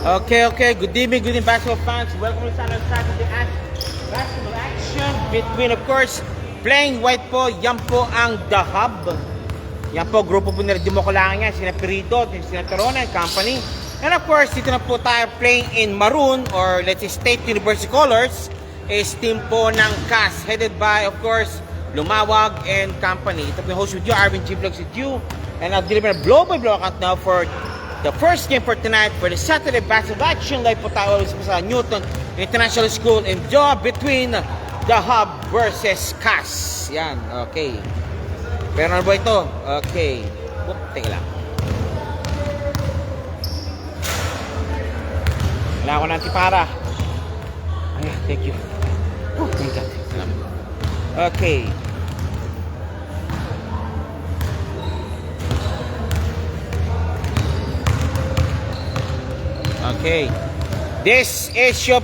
Okay. Good evening, basketball fans. Welcome to Saturday basketball action between, of course, playing white po. Yan po ang The Hub. Yan po, grupo po nila Dimokulangan yan. Sina Perito, sina Torona and company. And of course, dito na po tayo playing in maroon or let's say State University colors. Is team po ng CAS headed by, of course, Lumawag and company. Ito po yung host with you, Arvin G. Vlogs with you. And I'll deliver a blow-by-blow account now for the first game for tonight for the Saturday basketball action. Live po tayo always sa Newton International School in Joa between The Hub versus CAS. Yan, okay. Pero ano ba ito? Okay. Teka lang. Wala ako ng antipara. Ay, thank you. Oh my God. Okay. Okay. This is your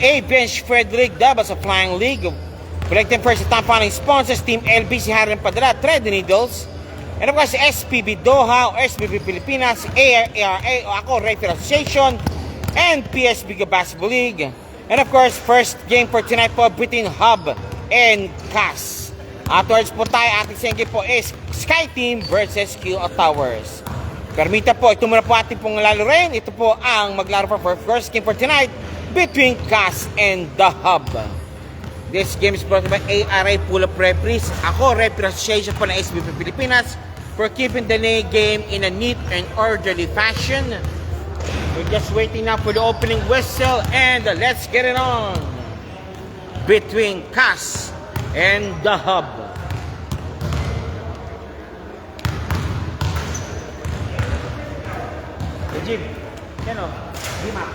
A bench Frederick Dabas of Flying League. Collecting first the top following sponsors: Team LBC Harlem Padra, Thread the Needles, and of course SPB Doha, SBB Pilipinas, ARA o ako Referee Association, and PSB Basketball League. And of course, first game for tonight po between Hub and CAS. Afterwards po tayo, ating second game po is Sky Team versus Q Towers. Permita po, ito muna po ating pong lalurin. Ito po ang maglaro for first game for tonight between CAS and The Hub. This game is brought by ARA Pool of Referees. Ako, Referee Association po ng SBB Pilipinas for keeping the game in a neat and orderly fashion. We're just waiting now for the opening whistle and let's get it on between CAS and The Hub. Jim, yan o, Dima,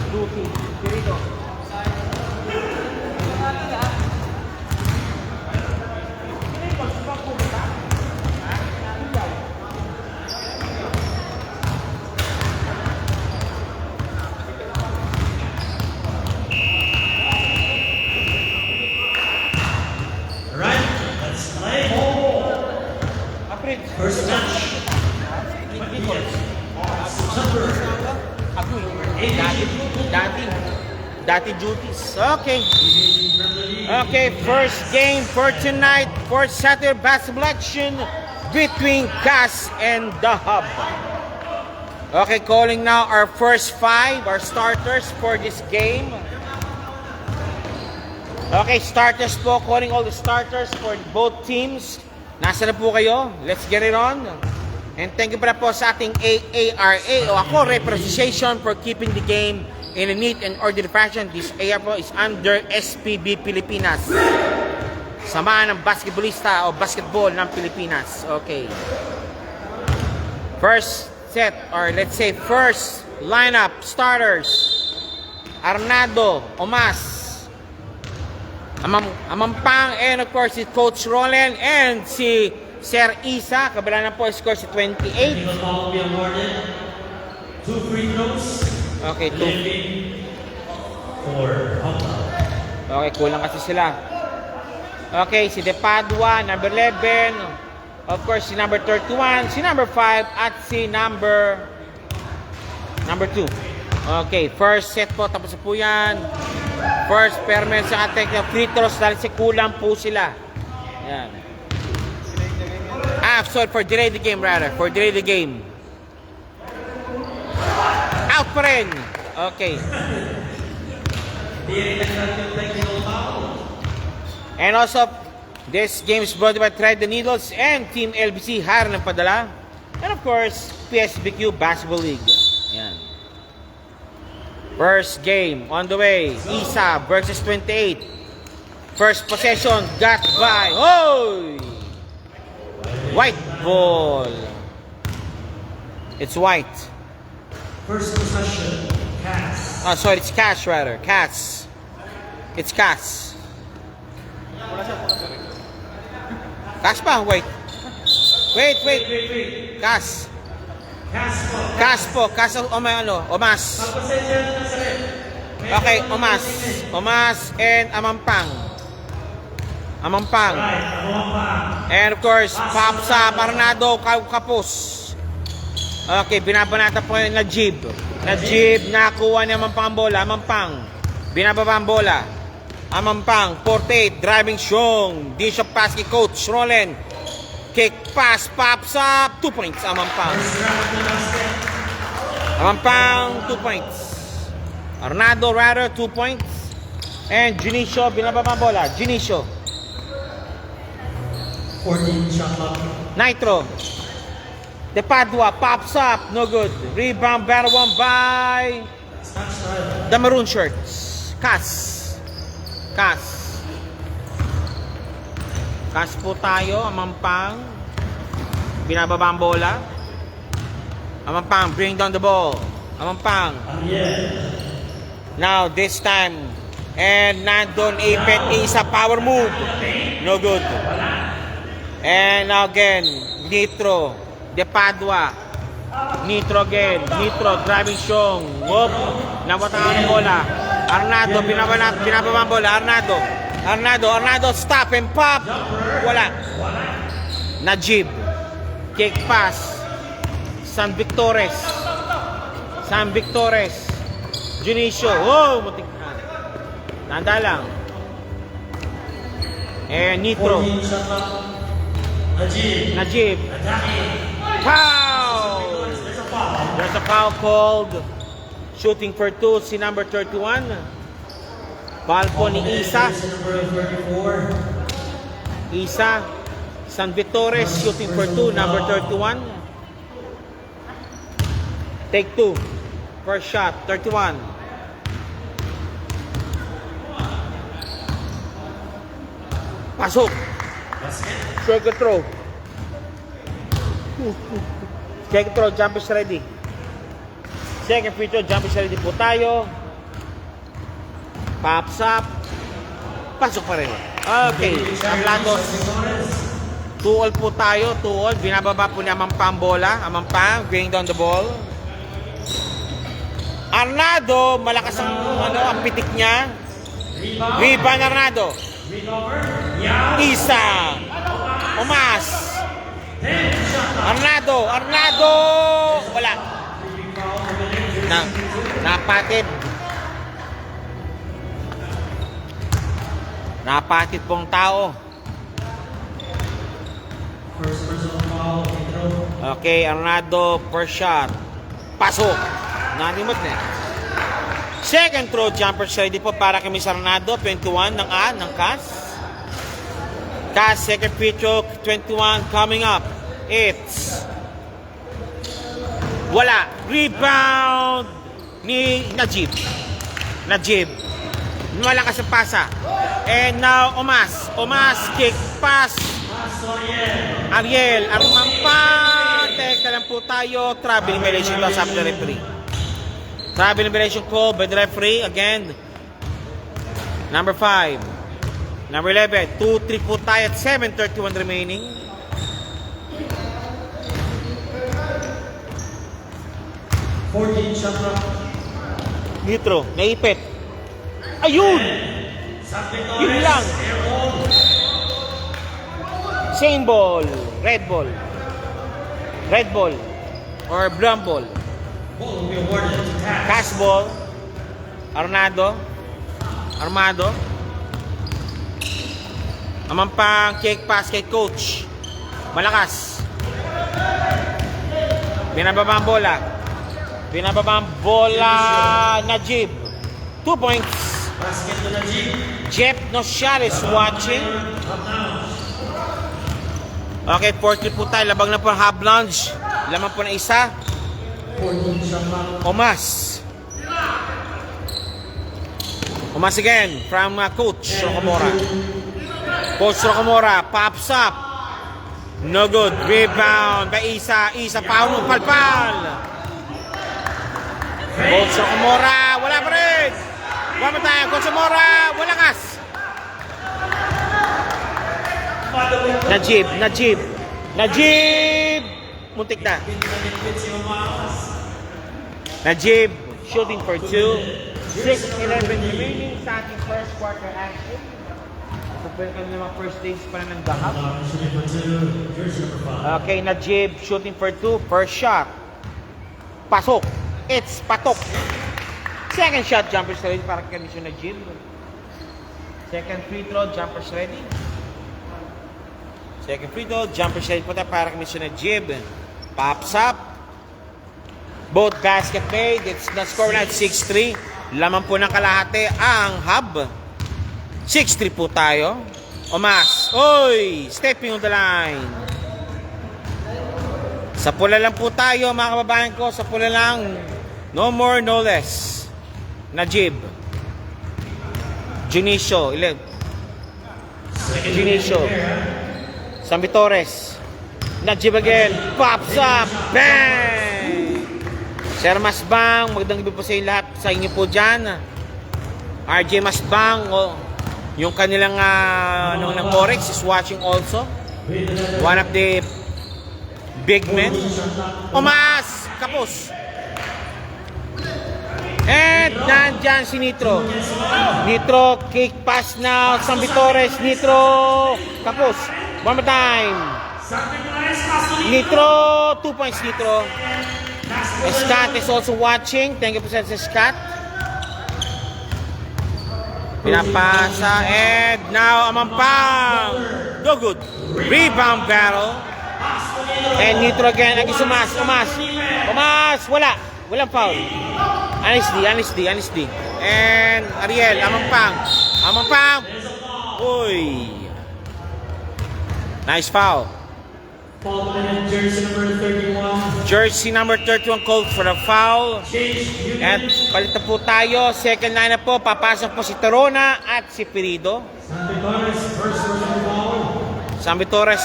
Luki, Perito. Alright, let's play ball. First match. Dati duties. Okay. Okay, first game for tonight for Saturday basketball action between CAS and The Hub. Okay, calling now our first five, our starters for this game. Okay, starters po, calling all the starters for both teams. Nasaan na po kayo? Let's get it on. And thank you pala po sa ating AARA o ako, Referee Association, for keeping the game in a neat and orderly fashion. This AR po is under SPB Pilipinas. Samahan ng basketballista o basketball ng Pilipinas. Okay. First set or let's say first lineup starters. Arnado, Omas, Amampang, and of course si Coach Roland and si Sir Isa. Kabila na po score si 28. Will be awarded 2 free throws. Okay, 2. For Hub. Okay, kulang kasi sila. Okay, si De Padua, number 11. Of course, si number 31, si number 5, at si number 2. Okay, first set po, tapos na po yan. First permit sa ating free throws dahil si kulang po sila. Yan. Sorry, for delay the game rather. For delay the game. Out pa rin. Okay. And also, this game is brought by Thread the Needles and Team LBC Harlem Padala. And of course, PSBQ Basketball League. Yan. First game on the way. Isa versus 28. First possession got by. Oh! White ball. It's white. First possession, CAS. Oh, sorry, it's CAS rather. CAS. It's CAS. CAS pa? Wait. Wait. CAS. CAS po. CAS o may ano? Omas. Okay, Omas and Amampang. And of course, Papsa, Parnado, Kapos. Okay, binabanata po yung Najib. Najib, nakuha niya Amampang ang bola. Amampang. Binababa ang bola. Amampang, 48, driving strong. Bishop pass kay Coach Roland. Kick pass, pops up. 2 points, Amampang. Amampang, 2 points. Arnado Rather, 2 points. And Junicio, binababa ang bola. Junicio. 14 shot clock. Nitro. De Padua pops up, no good. Rebound, battle one by Snatch time. the maroon shirts. Cas. Cas po tayo, Amampang. Binababa ang bola. Amampang, bring down the ball. Amampang. Ariel. Now, this time. And nandun, Ipet, isa power move. No good. And now again, Nitro. De Padua. Nitro again. Nitro, driving strong. Whoop. Nawatangan ang bola. Arnado, binababa ang bola. Arnado, stop and pop. Wala. Najib. Kick pass. San Victores. Junicio. Oh, mutik na. Tanda lang. Nitro. 14 shot clock. Najib. Attacking. Foul! There's a foul. There's a foul called. Shooting for 2, si number 31. Foul po ni Isa. Number 34. Isa. San Vitores, shooting for 2, number 31. Take 2. First shot, 31. Pasok. Circle throw. Second throw, jump is ready. Second free throw, jump is ready po tayo. Pops up. Pasok pa rin. Okay, Ablatos. 2-all po tayo, 2-all. Binababa po ni Amampang bola. Amampang, bring down the ball. Arnado, malakas ang pitik niya. Rebound Arnado. Isa. Umas. Arnado, wala. Napatid pong tao. First personal foul. Okay, Arnado, first shot. Pasok. Nanimot na. Second throw, jumper ready po para kay Miss Arnado, 21 ng Cas. Cas, second free throw, 21 coming up. It's wala. Rebound ni Najib. Malakas ang pasa. And now, Umas, kick pass. Ariel, Armampa. Teka lang po tayo. Traveling violation to sa the referee. Traveling violation call by the referee. Again, number 5. Number 11. 2-3 po tayo at 7:31 remaining. Shot clock. Nitro, naipit. Ayun! Yun lang. Same ball. Red ball. Or brown ball. Ball will be awarded to Cas. Cash ball. Armado. Amampang kick pass kay Coach. Malakas. Binababa ang bola. Najib. 2 points. Basket to Najib. Jeff Noshar is watching. Okay, 40 po tayo. Labag na po ang half lunge. Laman po na isa. 14 shot clock. Omas again from Coach Rocamora. Coach Rocamora pops up. No good. Rebound by Isa. Pauno palpal. Coach Rocamora. Wala pa rin. One more time. Coach Rocamora. Wala kas. Najib. Muntik na. Najib shooting for 2. 6-11 remaining sa ating first quarter action. So, pwede kami naman first stage pa na ng gahap. Shooting for 2. Jersey number 5. Okay, Najib shooting for 2. First shot. Pasok. It's patok. Second shot, jumpers ready para kay na Jib. Second free throw, jumpers ready. Second free throw, jumpers ready po tayo para kay na Jib. Pops up. Both basket made. It's the score na 6-3. Laman po ng kalahati ang hub. 6-3 po tayo. Omas. Oy! Stepping on the line. Sa pula lang po tayo mga kababayan ko. Sa pula lang. No more, no less. Najib. Junicio. Junicio. Sambi Torres. Najib again. Pops up. Bang! Sir Masbang. Magandang gabi po sa inyo lahat. Sa inyo po dyan. RJ Masbang. Yung kanilang ng Forex is watching also. One of the big men. Omas! Kapos! And nandyan si Nitro. Nitro, kick pass now. Sambi Torres. Nitro. Kapos. One more time. Nitro. 2 points Nitro. Scott is also watching. Thank you po sa Scott. Pinapasa. And now Amampang. No good. Rebound battle. And Nitro again. Agis Umas. Umas. Wala. Walang foul. Honesty. And Ariel, Amampang. Uy. Nice foul. Jersey number 31 called for the foul. At palitan po tayo. Second line na po. Papasok po si Torona at si Pirido. Sambi Torres.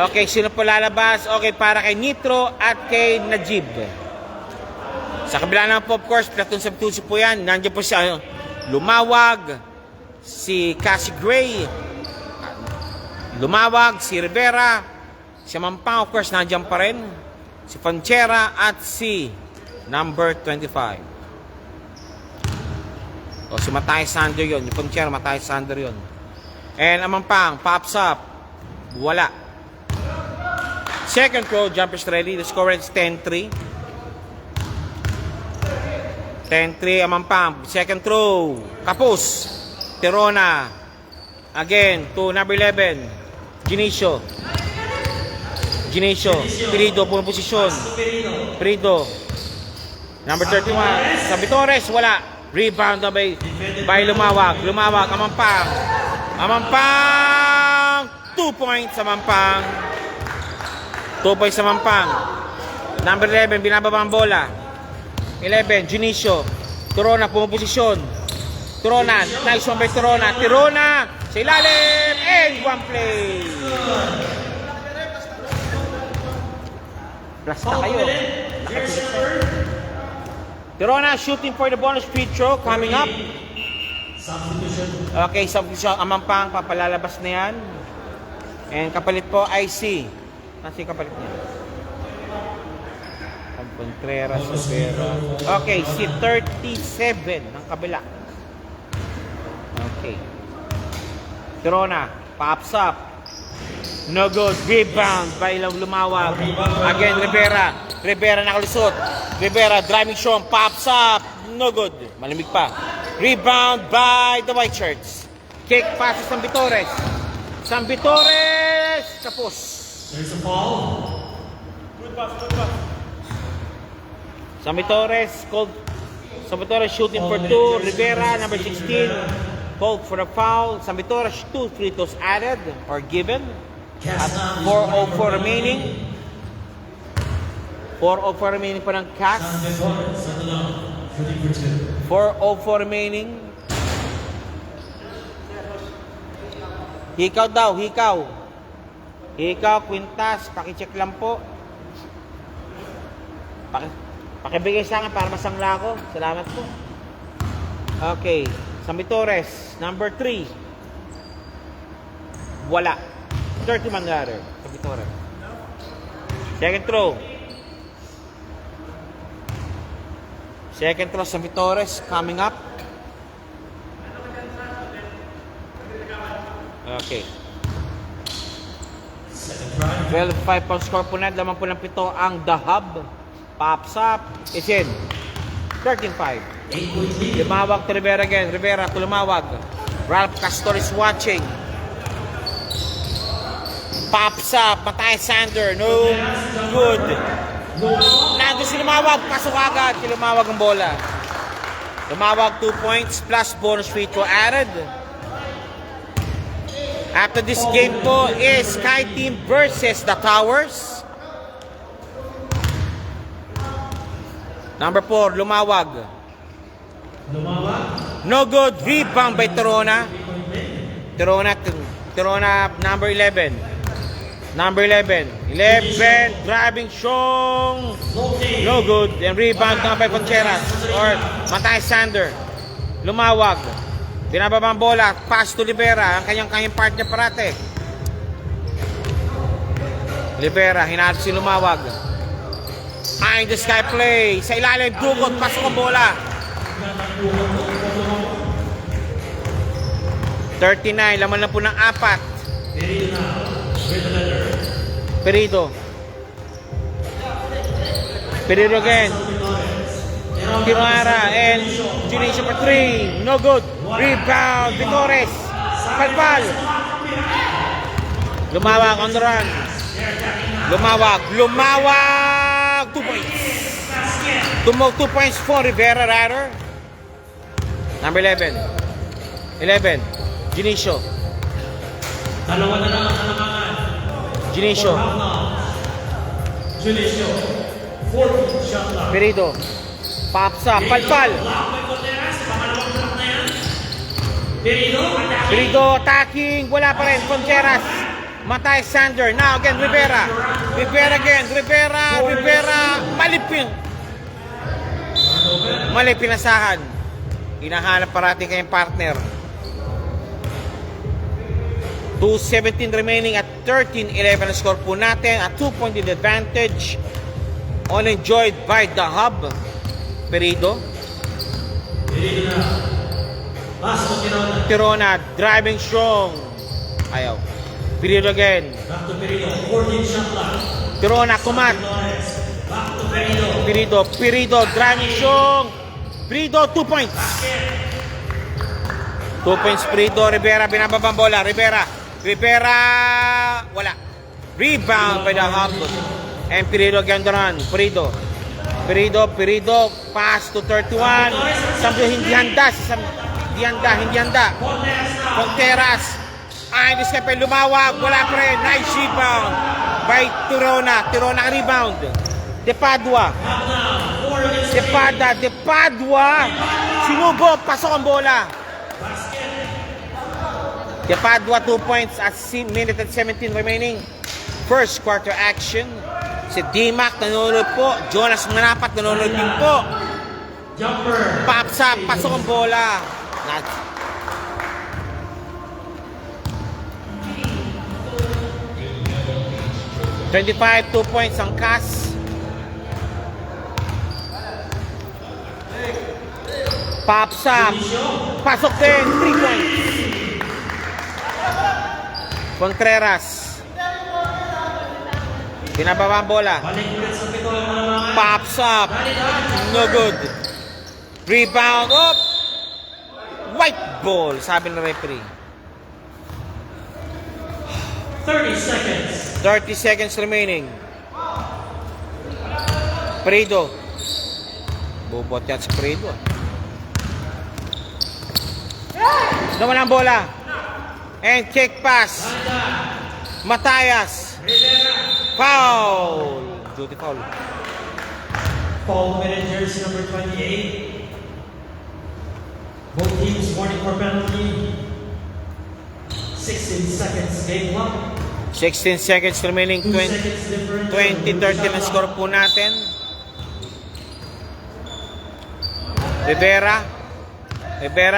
Okay, sino po lalabas? Okay, para kay Nitro at kay Najib. Sa kabila naman po, of course, platoon substitution po yan. Nandiyan po si Lumawag, si Cassie Gray, Lumawag, si Rivera, si Mampang, of course, nandiyan pa rin. Si Fanchera at si number 25. O, si Matay Sander yun. Yung Fanchera, Matay Sander yun. And Mampang, pops up. Wala. Second throw, jumpers ready. The score is 10-3. 10-3, Amampang. Second throw. Kapos. Terona. Again, to number 11. Ginicio. Pirido, punong posisyon. Pirido. Number 31. Sambi Torres, wala. Rebound na by Lumawag. Amampang. 2 points, Amampang. 2 points, Amampang. Number 11, binababa ang bola. 11, Junicio. Torona, pumuposisyon. Torona, nice one by Torona. Sa ilalim, and one play. Plus na kayo. Torona shooting for the bonus free throw coming up. Okay, substitution. Amampang, papalalabas na yan. And kapalit po, IC. Nasi kapalit niya. Contreras, Rivera. Okay, si 37 ng kabila. Okay. Torona, pops up. No good. Rebound by Lumawag. Again, Rivera nakalusot. Rivera driving shot, pops up. No good. Malamig pa. Rebound by the white shirts. Kick passes Sambi Torres. Kapos. There's a foul. Good pass. Sambi Torres shooting for 2. Rivera, number 16, called for a foul. Sambi Torres, 2 free throws added or given. At 4:04 remaining. 4:04 remaining pa ng Cats. 4:04 remaining. Hikaw daw. Quintas, pakicheck lang po. Pakibigay sa akin para masangla ako. Salamat po. Okay. Sambi Torres, number 3. Wala. 30 man ladder. Sambi Torres. Second throw, Sambi Torres coming up. Okay. 12-5 pound score po na. Laman po ng 7 ang The Hub. Pops up. It's in. 13-5. 8-point lead. Lumawag to Rivera again. Rivera to lumawag. Ralph Castor is watching. Pops up. Matthias Sander. No good. Nandun si Lumawag. Pasok agad. Si Lumawag ang bola. Lumawag 2 points plus bonus free throw added. After this game po is Sky Team versus the Towers. Number 4, Lumawag. No good. Rebound by Torona. Torona number 11. Number 11. 11. Driving Shong. No good. And rebound na by Concheras. Or Matthias Sander. Lumawag. Binababa ang bola. Pass to Libera. Ang kanyang partner parate. Libera. Hinahal si Lumawag. Behind the sky play. Sa ilalim. Dugot. Pasok ang bola. 39. Laman lang po ng 4. Perido. Perido again. Tiruara and Junisha for 3. No good. Rebound. Vitores. Palpal. Lumawag on the run. Lumawag. 2 points. 2 points for Rivera Rider. Number 11. 11. Junisho. Dalawa na lang ang kalamangan. Junisho. Junisho. 14 shot clock. Perido. Pops up. Palpal. Perido attacking. Wala pa rin. Concheras. Matthias Sander. Now again, Rivera. Rivera again. Rivera. Malipin. Mali pinasahan. Hinahanap parating kayong partner. 2:17 remaining at 13-11 ang score po natin. At 2-point advantage. All enjoyed by the hub. Perido. Tirona. Driving strong. Ayaw. Perido again. Back to Perido. 14 shot clock. Tirona. Kumat. Back to Perido. Perido. Driving strong. Perido. 2 points. 2 points Perido. Rivera. Binababang bola. Rivera. Wala. Rebound by the hub. And Perido again the run. Perido. Pass to 31. Sambo hindi handa. Hindi handa. Conteras. Ay, hindi siya Lumawag. Wala pa rin. Nice rebound by Tirona. Tirona rebound. De Padua. Sinubo. Pasok ang bola. De Padua 2 points at minute at 17 remaining. First quarter action. Si D-Mac nanonood po. Jonas Manapat nanonood din po. Jumper. Pops up. Pasok ang bola. 25, 2 points ang Cas. Pops up. Pasok din. 3 points. Contreras. Binababa ang bola. Balik ulit sa pito ang kalamangan. Pops up. No good. Rebound up. White ball, sabi ng referee. 30 seconds. 30 seconds remaining. Perido. Bubot yan si Perido. Naman ang bola. And kick pass. Matthias. Foul. Duty foul. Foul committed jersey number 28. Both teams warning for penalty. 16 seconds game clock. 16 seconds remaining. 2 seconds difference. 20-30 na score po natin. Rivera,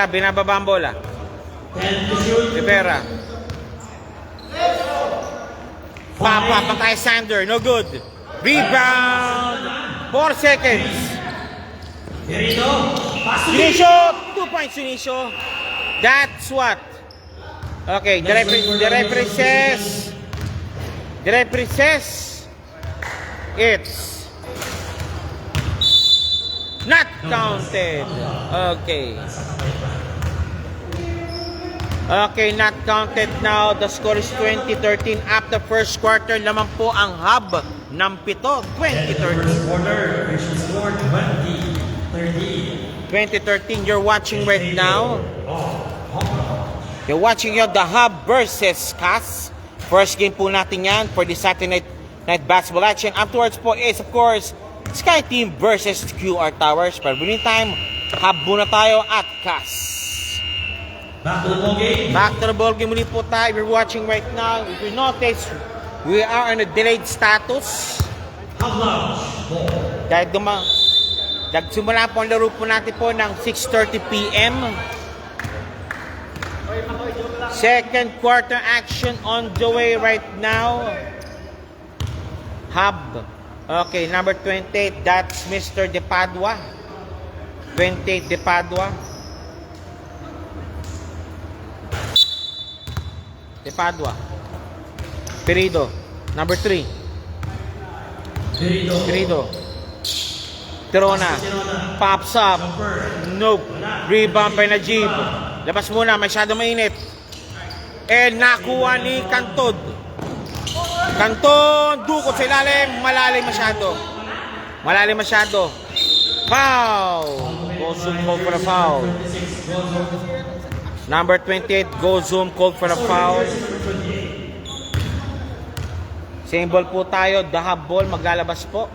binababa ang bola. 10 to shoot. Rivera. Matthias Sander, no good. Rebound. 4 seconds. Perito. Pass to Sinisho, 2 points Sinisho. That's what. Okay, the referee says it's Not counted. Okay. Okay, not counted now. The score is 20-13 after first quarter. Naman po ang hub ng 7, 20-13. Quarter, which is score 20-13. 2013, you're watching right now. You're watching the Hub versus CAS. First game po natin yan for the Saturday night basketball action. Afterwards po is, of course, Sky Team versus QR Towers. Pero meantime, Hub muna tayo at CAS. Back to the ball game. Back to the ball game muli po tayo. We're watching right now. If you notice, we are on a delayed status. Hub Lounge. Ball. Dahil simula po ang laro po natin po ng 6:30 p.m. Second quarter action on the way right now. Hub. Okay, number 28, that's Mr. De Padua. 28 De Padua. De Padua. Perido. Number 3. Perido. Tirona. Pops up. Nope. Rebound by Najib. Labas muna. Masyado mainit. And nakuha ni Cantod. Canton. Dukot sa ilalim. Malalim masyado. Malalim masyado. Foul. Gozum called for a foul. Number 28. Gozum called for a foul. Same ball po tayo. The Hub ball. Maglalabas po.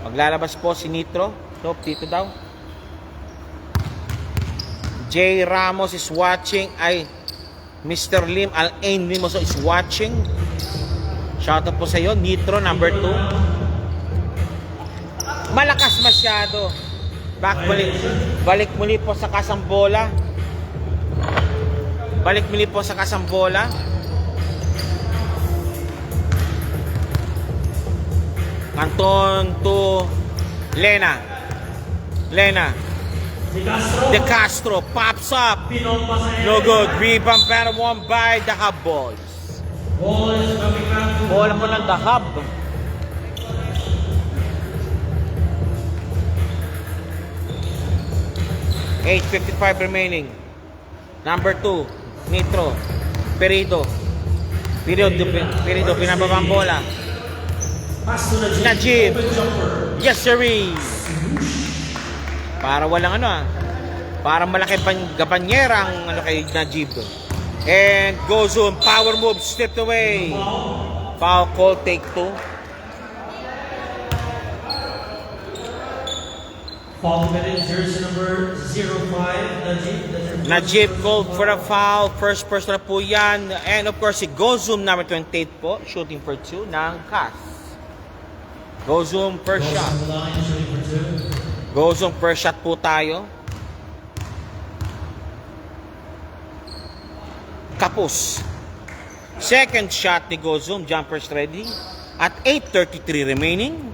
Maglalabas po si Nitro. Nope, dito daw. Jay Ramos is watching. Ay, Mr. Lim Al-Ain Mimoso is watching. Shoutout po sa iyo. Nitro, number 2. Malakas masyado. Balik muli po sa kasambola. Balik muli po sa kasambola. Canton to Lena. De Castro pops up. No good. Rebound better one by the Hub Boys. Bola po ng the Hub. $8:55 remaining. Number 2, Nitro. Perido, pinababa ang bola. Najib. Yes, sirree. Para walang para malaki gabanyera ang kay Najib. And goes on. Power move. Stepped away. Foul call. Take 2. Foul committed, jersey number 05, Najib called for a foul. First person na po yan. And of course, si Gozum, number 28 po, shooting for 2 ng CAS. Gozum, first shot. Gozum, first shot po tayo. Kapos. Second shot ni Gozum, jumpers ready. At 8:33 remaining.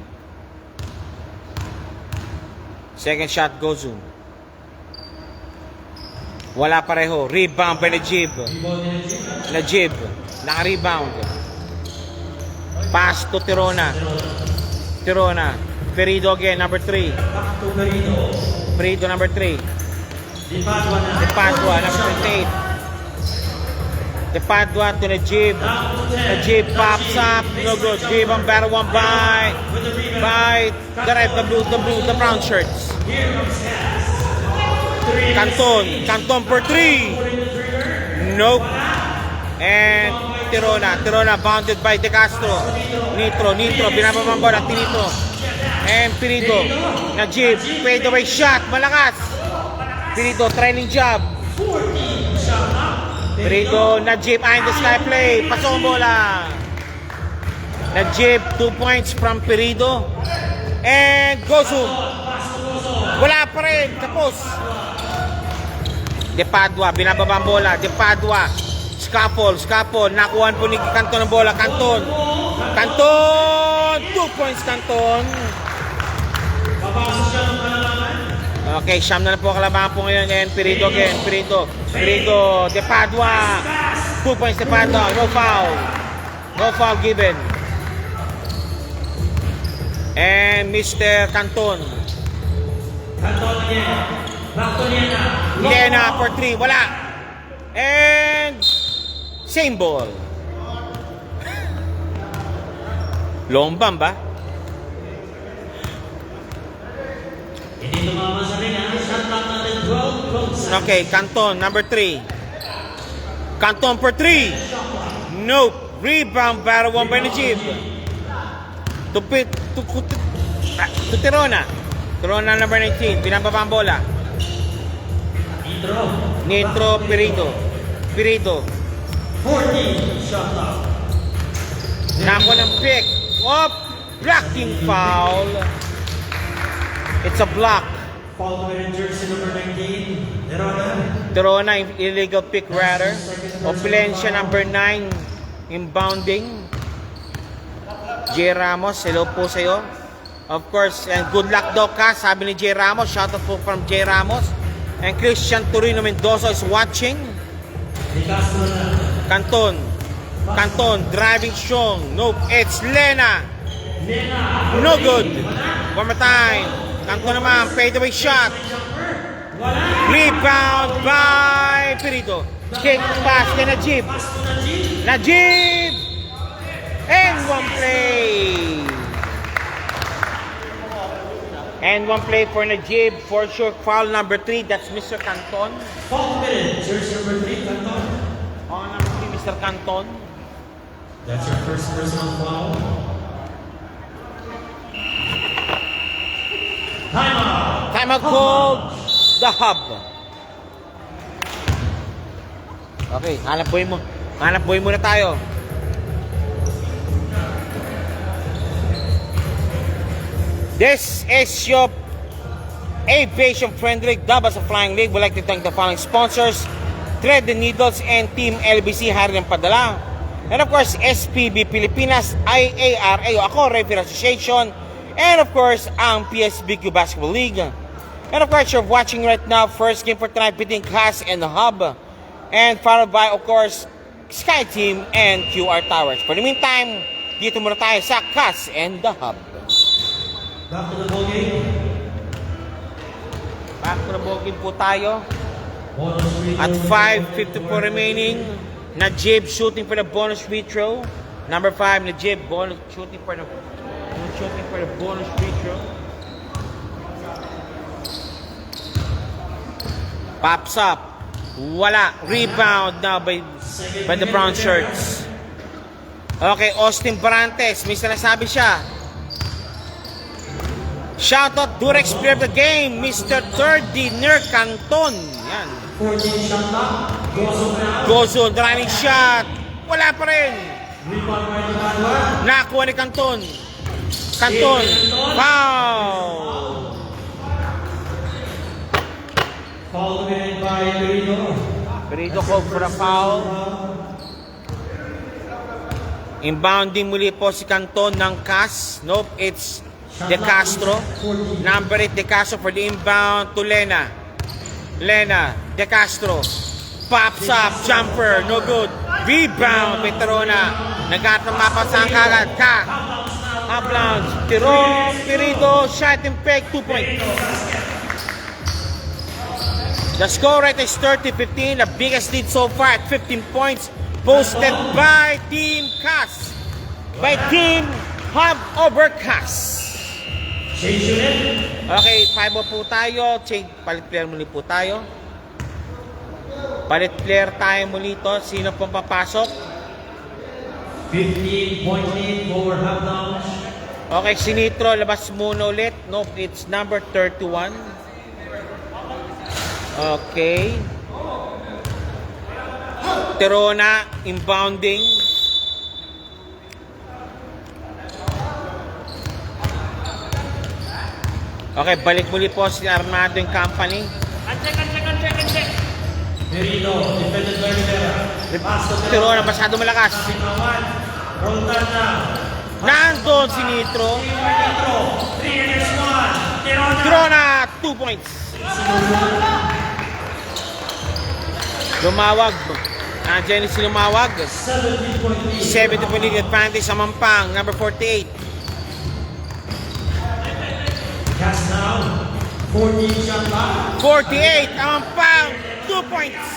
Second shot, Gozum. Wala pareho. Rebound by Najib. Najib. Naka-rebound. Pass to Tirona. Perido again, number 3. Perido, number 3. De Padua, number 28. De Padua to Najib. Najib pops up. No good. Rebound, better one by the brown shirts. Canton for 3. Nope. And Tirona bounded by De Castro. Nitro, binababang bola, Nitro. And Perido. Najib, fade away shot, malakas. Perido, trailing job. Perido, Najib, in the sky play. Pasok ang bola. Najib, 2 points from Perido. And Gozum. Wala pa rin. Tapos. De Padua. Binababa ang bola. De Padua. Scaffold. Nakuhan po ni Canton ang bola. Canton. 2 points Canton. Okay, siyam na po kalabangan po ngayon. And Perido again. Perido. De Padua. 2 points De Padua. No foul given. And Mr. Canton. Canton again. Back to Lena. Lena for 3. Wala. And same ball. Lombang ba? Hindi tumama sa ring. Shot clock natin 12. Close. Okay, Canton, number 3. Canton for 3. Nope. Rebound, battle won by Najib. To Tirona. Tirona number 19. Pinambaba ang bola. Nitro Pirito. 14. Shot clock. Nako ng pick. Oh, blocking foul. It's a block. Foul by jersey number 19. Tirona, illegal pick rather. Opulencia number 9. Inbounding. J. Ramos, hello po sa'yo. Of course, and good luck daw ka, sabi ni J. Ramos. Shoutout po from J. Ramos. And Christian Torino Mendoza is watching. Canton, driving strong. Nope, it's Lena. No good. One more time. Canton naman, fadeaway shot. Rebound by Pirito. Kick pass kay Najib. And one play. And one play for Najib. For sure, foul number 3. That's Mr. Canton. Foul committed. Jersey number 3, Canton. On number 3, Mr. Canton. That's your first personal foul. Timeout. Timeout called. The Hub. Okay, hanap buhay mo. Hanap buhay muna tayo. This is your aviation-friendly Dabas of Flying League. We'd like to thank the following sponsors: Thread the Needles and Team LBC, hari ng padala. And of course, SPB Pilipinas, IARA, ako, Referee Association. And of course, ang PSBQ Basketball League. And of course, you're watching right now, first game for tonight between CAS and the Hub. And followed by, of course, Sky Team and QR Towers. For the meantime, dito muna tayo sa CAS and the Hub. Back to the ball game. Back to the ball game po tayo. Bonus free At throw. 5:54 remaining, Najib shooting for the bonus free throw. Number 5, Najib shooting for the bonus free throw. Pops up. Wala. Rebound now by the brown shirts. Okay, Austin Barantes. May sinasabi siya. Shoutout Durex player of the game, Mr. 3D Ner Canton. Yan. 14 shot clock. Gozo, driving shot. Wala pa rin. Rebound by the Badwa. Nakuha ni Canton. Foul. Foul committed by Perito. Perito called for a foul. Inbounding muli po si Canton ng CAS. Nope, it's De Castro. Number 8, De Castro for the inbound to Lena. De Castro. Pops up, jumper, no good. Rebound, Petrona. Nagkatang mapasang kagad. Uplands, Perito, shot and peg, 2 points. The score right is 30-15, the biggest lead so far at 15 points. Posted by Team CAS. By Team Hub over CAS. Change unit. Okay, 5 po tayo. Palit player muli po tayo. Palit player tayo muli to. Sino pong papasok? 15-point lead over Hub Lounge. Okay, si Nitro, labas muna ulit. Nope, it's number 31. Okay. Tirona, inbounding. Okay, balik muli po si Armado yung company. Perito, defended by Rivera. Pass to Tirona, masyado malakas. Rontana. Nandun si Nitro. Nitro. 3 against 1. Tirona, 2 points. Lumawag. Nandiyan si Lumawag. 17-point lead. 70 point lead advantage sa Mampang, number 48. Cast now. 14 shot clock. 48, Amampang, 2 points.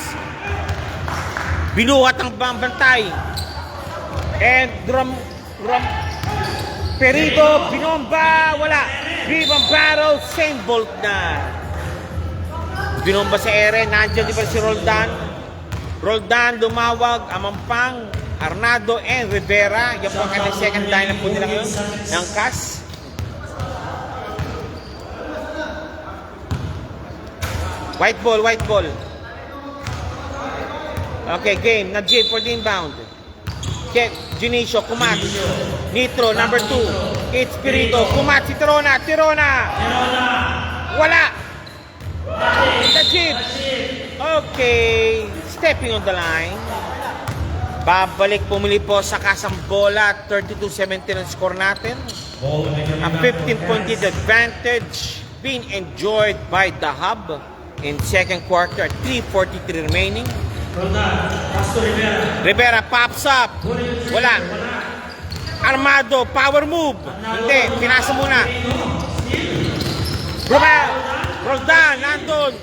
Binuhat ang bantay. And Perido, binomba, wala. Rebound battle, same bolt na. Binomba sa ere, nandiyan di ba si Roldan? Roldan lumawag, Amampang, Arnado, and Rivera. Yan po ang kanyang second line po nila ngayon ng CAS. White ball, white ball. Okay, game. Najib for the inbound. Check. Junicio, Kumat. Nitro, number 2. It's Pirito. Kumat, si Tirona. Wala. Najib. Okay. Stepping on the line. Babalik, pumili po sa Kasambola. 32-17 ang score natin. A 15-point lead advantage being enjoyed by the Hub in second quarter at 3:43 remaining. Rivera pops up. Wala. Armado, power move. Hindi, pinasa muna. Roldan, nandun.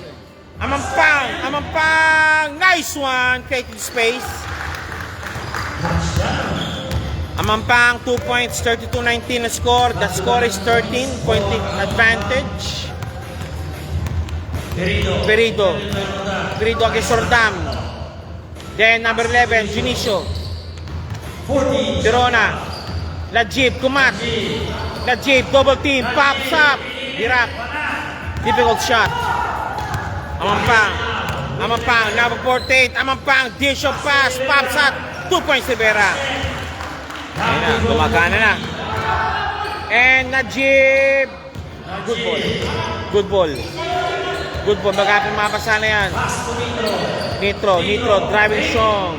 Amampang. Nice one. Creating space. Amampang, 2 points, 32-19 na score. The score is 13-point advantage. Perido against Sordam. Then number 11, Junicio. Tirona. Najib, Kumat. Najib, double team, pops up. Hirap. Difficult shot. Amampang, number 48. Amampang, dish of pass, pops up. 2 points, Rivera. Ayun na, gumagana na. And Najib. Good ball. Magkapit mapasa na yan. Nitro, driving strong.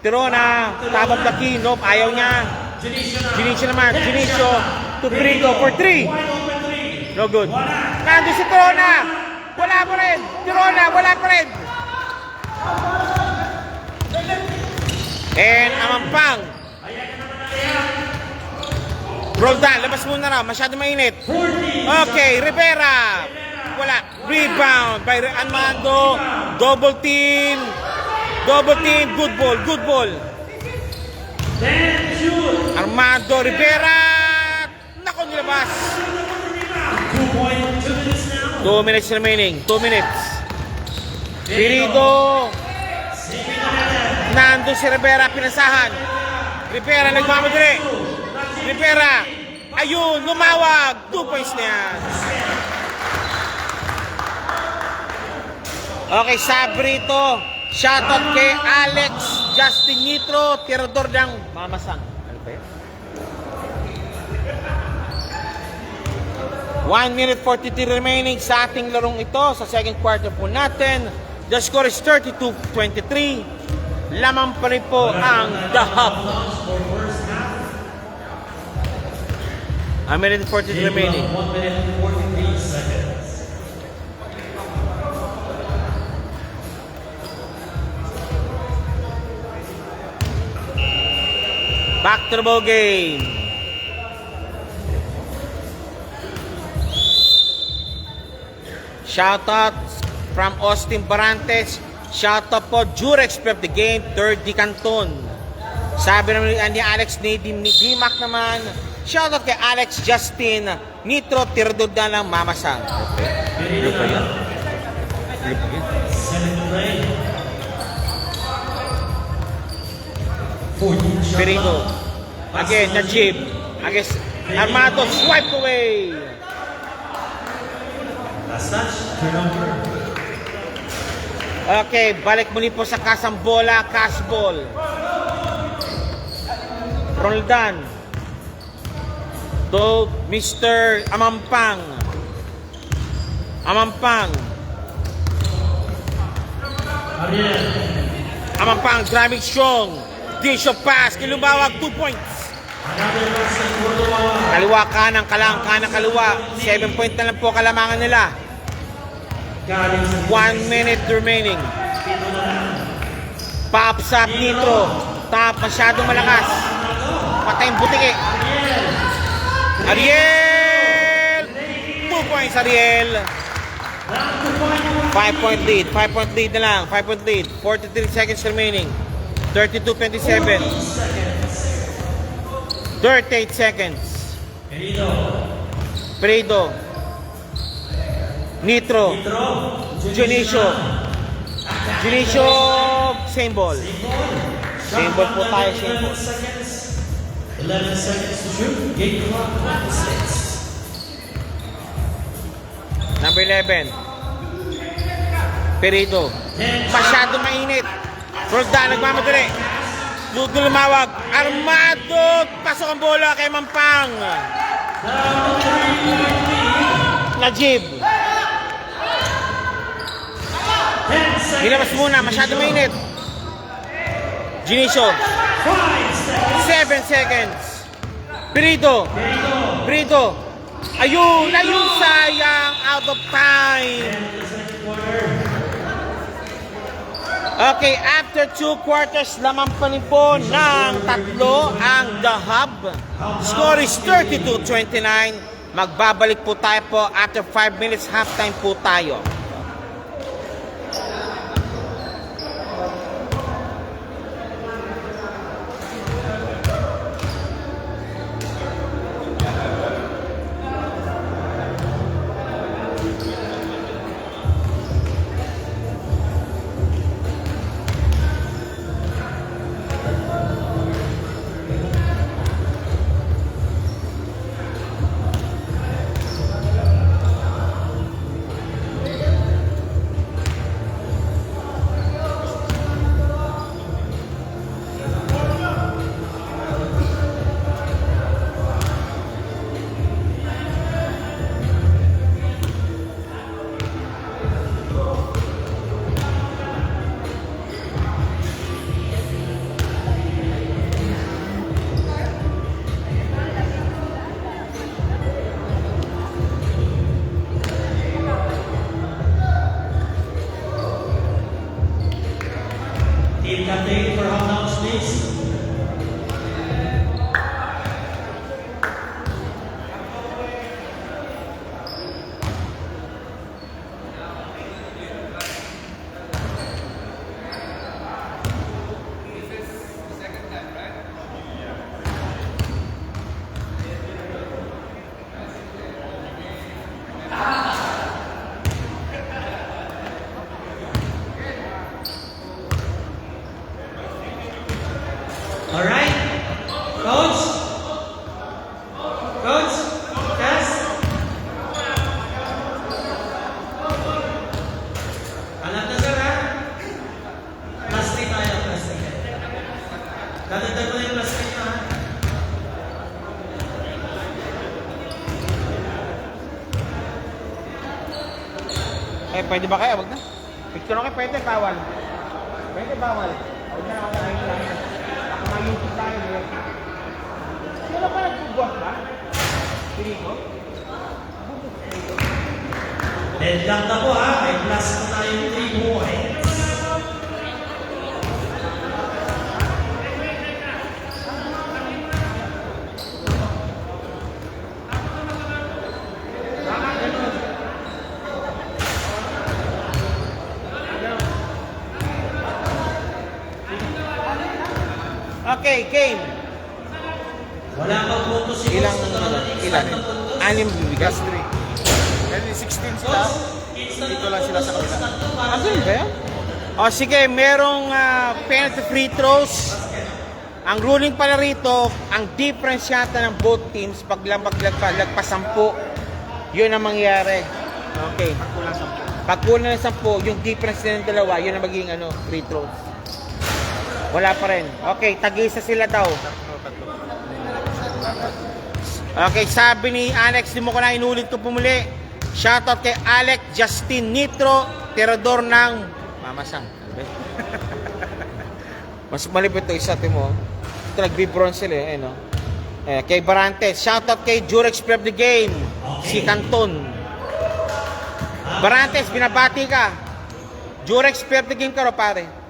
Tirona, top of the key. Nope, ayaw niya. Junicio naman. Junicio to Perido for 3. No good. Nandun si Tirona. Wala pa rin. Tirona, wala pa rin. And Amampang. Roldan, labas muna raw. Masyado mainit. Okay, Rivera. Wala. Rebound by Armando. Double team. Good ball. Armando, Rivera. Nako, nilabas. 2 minutes remaining. 2 minutes. Perido. Nandun si Rivera, pinasahan. Rivera, nagmamadali. Rivera. Ayun, lumawag. 2 points na yan. Okay, Sabrito. Shoutout kay Alex, Justin Nitro, tirador ng Mamasang. Ano ba yun? 1 minute 43 remaining sa ating larong ito sa second quarter po natin. The score is 32-23. Lamang pa rin po ang The Hub. 1 minute 43 remaining. 1 minute 43 seconds. Back to the ball game. Shoutout from Austin Barantes. Shoutout po Jurex Prep the game, third di Canton. Sabi naman ni Alex Nadim ni Dimac naman. Shoutout kay Alex Justin Nitro Tirador na ng Mamasang. Ano pa yan? Perido. Again, Najib. Again, Armando swipe away. Okay, balik muli po sa Kasambola, Kasbol. Roldan. To Mr. Amampang. Amampang driving strong. Dish of pass, kilubawag, 2 points. Kaliwa kanang kaliwa. 7 point na lang po kalamangan nila. 1 minute remaining. Pops up Nitro. Top, masyadong malakas. Patay yung butiki. Ariel! 2 points, Ariel. 5-point lead. 5-point lead na lang. 5-point lead. 43 seconds remaining. 32-27. 38 seconds. Perido. Nitro. Junicio. Junicio. Same ball. Same ball po tayo. Same ball. 11 seconds to shoot. Game clock 26. Number 11. Perido. Masyado mainit. Roldan, nagmamadali. Ludo lumawag. Armado. Pasok ang bola kay Mampang. Najib. Nilabas muna. Masyado mainit. Junicio. 7 seconds. Perido. Perido. Ayun, sayang, out of time. Okay, after 2 quarters, lamang pa rin po ng 3 ang The Hub. Score is 32-29. Magbabalik po tayo po after 5 minutes, halftime po tayo. Team captain for half downs, please. All right, coach. Coach, yes. Alam na sir ha? Plastic tayo, plastic. Dadagdag ko na yung plastic na ha? Pwede ba kaya? Wag na. Picture okay, pwede, bawal. Pwede, bawal. Huwag na, huwag na. Mayupit tayo. Sino pa nagbubuhat ba? Pirito? Deadlock na po ha, may plus na tayong 3 points. Okay, game. Wala pang punto si Ilang, Coach na dalawa. ilan? Anim bibigas? 3. Kasi 16 sila. Dito lang sila sa kabila. Ano ba yan? O sige, merong penalty free throws. Ang ruling pala rito, ang difference yata ng both teams pag lagpas 10, yun ang mangyayari. Okay. Pag kulang ng 10, yung difference ng dalawa, yun ang magiging free throws. Wala pa rin. Okay, tag-isa sila daw. Okay, sabi ni Alex, di mo ko na inulit ko pumuli. Shoutout kay Alex Justin Nitro, tirador ng Mamasang. Mas malipit ito, isa mo. Ito, nagbi-bronze sila eh, no? Kay Barantes, shoutout kay Jurex Prep the Game, si Canton. Barantes, binabati ka. Jurex Prep the Game ka ro, pare.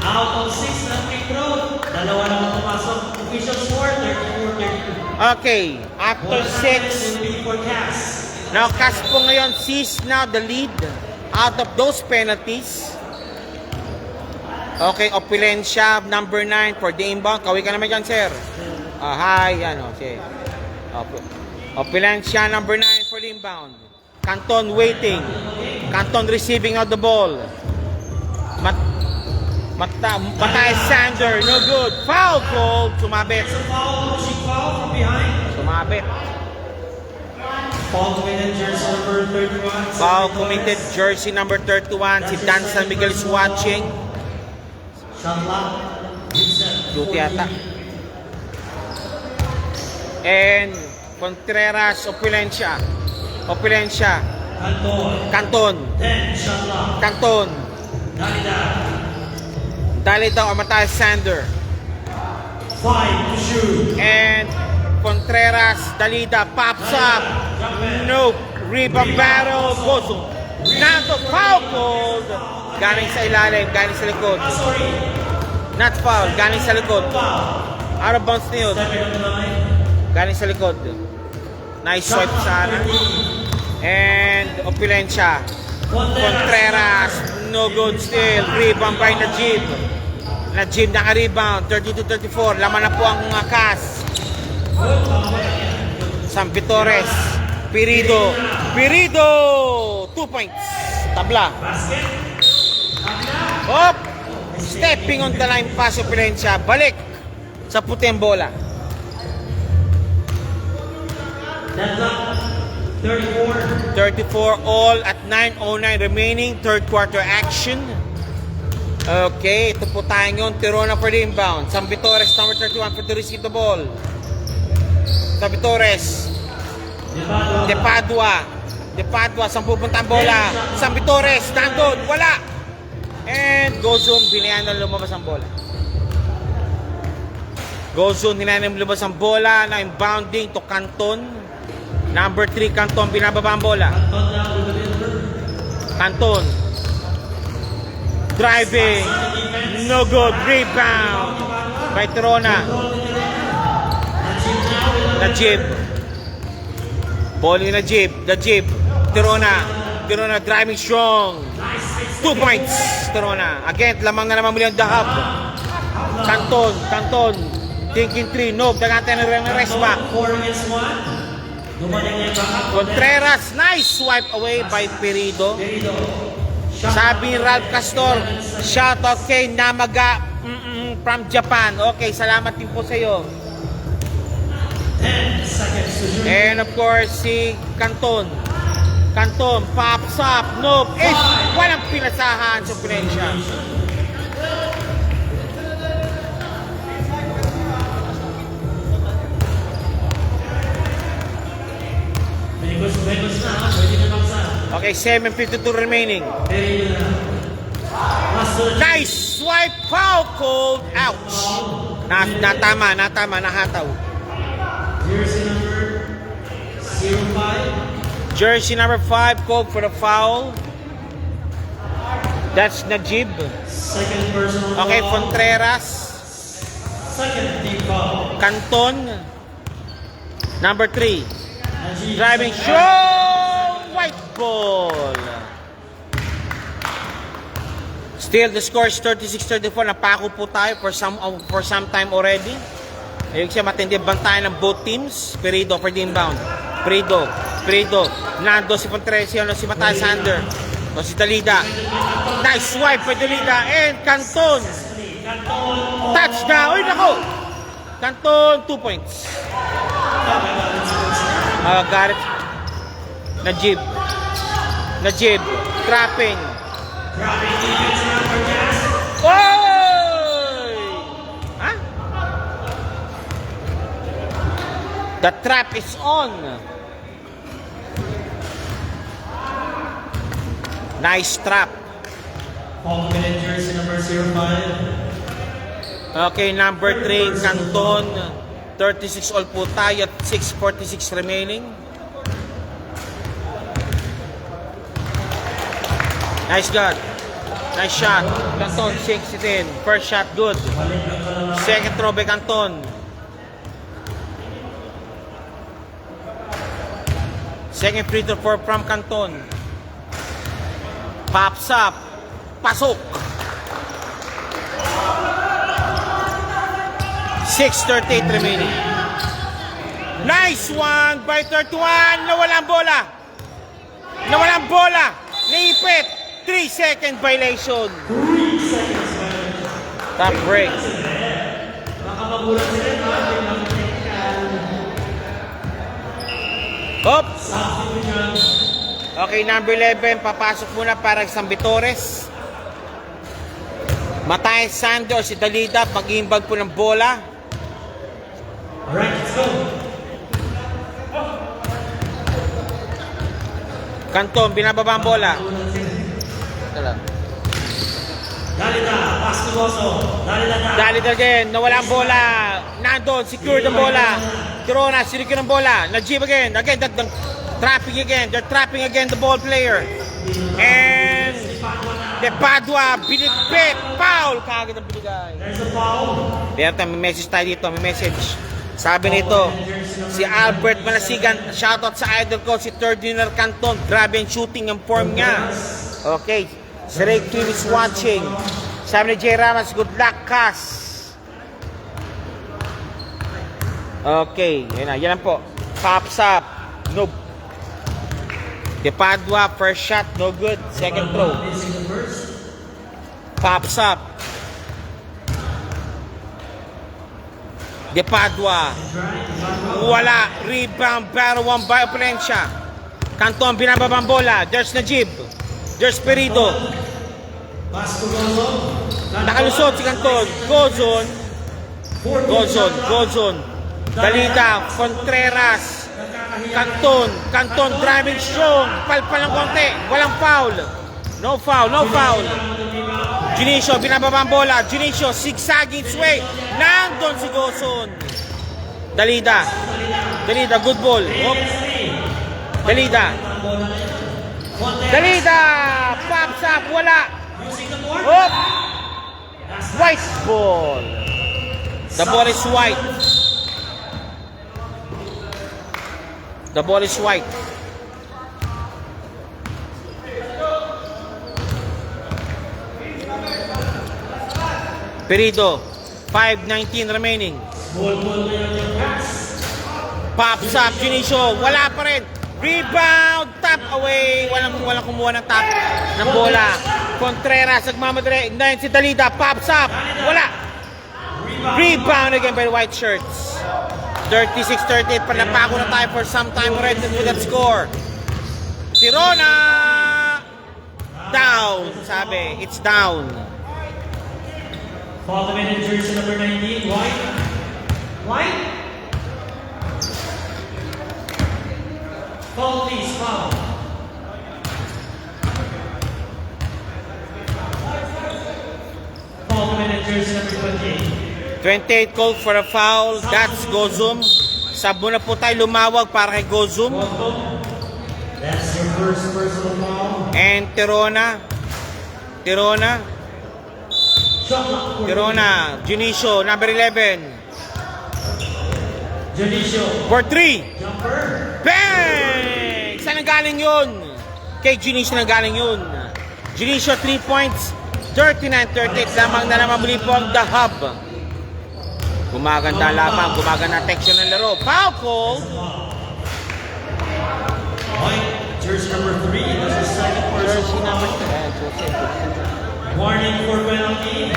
Out of 6 na free throw. Dalawa naman papasok. Official score, 34-32. Okay, after 6, For Cass. now Cass po ngayon sees now the lead out of those penalties. Okay, Opulencia, number 9 for the inbound. Kawi ka naman dyan, sir. Hi, ano, sir. Opulencia, number 9 for the inbound. Canton waiting. Canton receiving out the ball. Matay Sander, no good. Foul call. Sumabit. Foul, she foul from behind. Sumabit. Foul committed, jersey number 31. Foul committed, jersey number 31. Si Dan San Miguel is watching. Duty ata. And Contreras, Opulencia. Opulencia. Canton. Canton. Dalida or Matias Sander. 5 to shoot. And Contreras, Dalida pops up. Nope. Rebound battle. Gozo. Nato foul called. Galing sa ilalim, galing sa likod. Not foul, galing sa likod. Out of bounds na yun. Galing sa likod. Nice swipe sana. And Opulencia. Contreras, no good still. Rebound by Najib. Najib naka-rebound. 32-34. Laman na po ang Cass. Sampi Torres. Pirido. Pirido! 2 points. Tabla. Hop! Stepping on the line pass Opulencia. Balik sa puting bola. Deadlock 34. 34 all at 9:09 remaining. Third quarter action. Okay, ito po tayo ngayon. Tirona for the inbound. Sampi Torres, number 31 for to receive the ball. Sampi Torres. De Padua. De Padua, saan pupunta ang bola? Sampi Torres, nandun, wala. And Gozon, binayan na lumabas ang bola. Gozon, binayan na lumabas ang bola na inbounding to Canton. Number 3, Canton, binababa ang bola. Canton. Driving. No good. Rebound. By Tirona. Najib. Ball ni Najib. Najib. Tirona. Tirona driving strong. 2 points. Tirona. Again, lamang na naman muli ang dahab. Canton. Canton. Thinking 3. No. Dagante na rin ang rest back. 4 against 1. Contreras. Nice swipe away by Pirido. Sabi ni Ralph Castor, shoutout kay Namaga from Japan. Okay, salamat din po sa iyo. And of course, si Canton. Canton, pops up. Nope. Walang pinasahan sa Opulencia. Okay, 7:52 remaining. Nice swipe, foul called. Ouch. Natama, nahataw. Jersey number 5 called for the foul. That's Najib. Okay, Contreras. Canton. Number 3. Driving show. White ball. Still the score is 36-34. Napako po tayo for some time already. Ayun siya, matindi bantayan ng both teams. Pirido for the inbound. Pirido. Nando si Contreras, si Matias Sander. O si Dalida. Nice swipe by Dalida. And Canton. Touchdown. Uy, nako. Canton, 2 points. Got it. Najib. Trapping. Oy! Huh? The trap is on. Nice trap. Okay, number 3, Canton. 36 all po tayo at 6:46 remaining. Nice God. Nice shot. Canton shakes it in. First shot, good. Second throw by Canton. Second free throw from Canton. Pops up. Pasok. 6:38 remaining. Nice one by 31. Nawalang bola. Nawalang bola. Naipit. 3-second violation. 3 seconds violation. Top break. Baka magulat sila, Hop. Sabi mo dyan. Okay, number 11. Papasok muna para San Vitores. Matay Sandor, si Dalida. Mag-iimbag po ng bola. Alright, let's go. Canton, binababa ang bola. Dalida, pass to Gozo. Dalida. Dalida again, nawala ang bola. Nandun, secured ang bola. Tirona, sinigure ang bola. Najib again, trapping again. They're trapping again the ball player. And De Padua, binigpit, foul. Kagad ang binigay. There's a foul. Pero may message tayo dito, may message. Sabi nito, si Albert Malasigan, shoutout sa idol ko, si Third Junior Canton. Grabe ang shooting, ang form niya. Okay, si Ray Kim is watching. Sabi ni Jay Ramos, good luck, Cass. Okay, yan lang po. Pops up, no. De Padua, first shot, no good. Second throw. Pops up. De Padua. Wala. Rebound, pero one by Opalencia. Canton, binababang bola. There's Najib. There's Perido. Pass to Gozo. Nakalusot si Canton. Gozon. Dalida, Contreras. Canton, driving strong. Palpal ng konti. Walang foul. No foul. Junicio, binababa ang bola. Junicio, zigzagging sway. Nandun si Gozon. Dalida, good ball. Dalida, pops up, wala. Hop. White ball. The ball is white. The ball is white. Perido, 5:19 remaining. Pops up, Junicio, wala pa rin. Rebound, tap away. Walang kumuha ng tap ng bola. Contreras, nagmamadali. Si Dalida, pops up, wala. Rebound again by the white shirts. 36-38, panapako na tayo for some time already with that score. Tirona, down, sabi, it's down. Foul committed jersey number 19, White. Foul, please, foul. Foul committed jersey number 28. 28 called for a foul. That's Gozum. Sab muna po tayo lumawag para kay Gozum. That's your first personal foul. And Tirona, Junicio, number 11. Junicio. For 3. Jumper. Bang! Saan ang galing yun? Kay Junicio nang galing yun. Junicio 3 points. 39-38 lamang na naman muli po ang The Hub. Gumaganda lamang, gumaganda teksyon ng laro. Foul call. White, jersey number 3. This is second personal foul. Warning for penalty.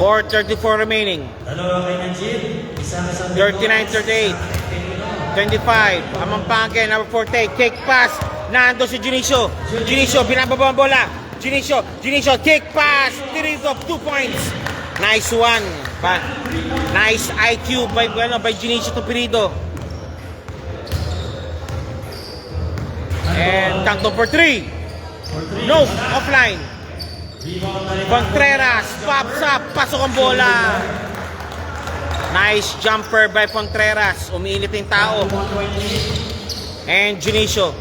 4:34 remaining. Dalawa kay Najib. Isa na sa 39-38. 25. Amampangke, number 48. Kick pass. Nando si Junicio. Junicio, binababa ang bola. Junicio, kick pass. Tirito, 2 points. Nice one. Nice IQ by Junicio Tupirido. And Canton for 3. No, offline. Contreras, pops up, pasok ang bola. Nice jumper by Contreras. Umiinit yung tao. And Junicio.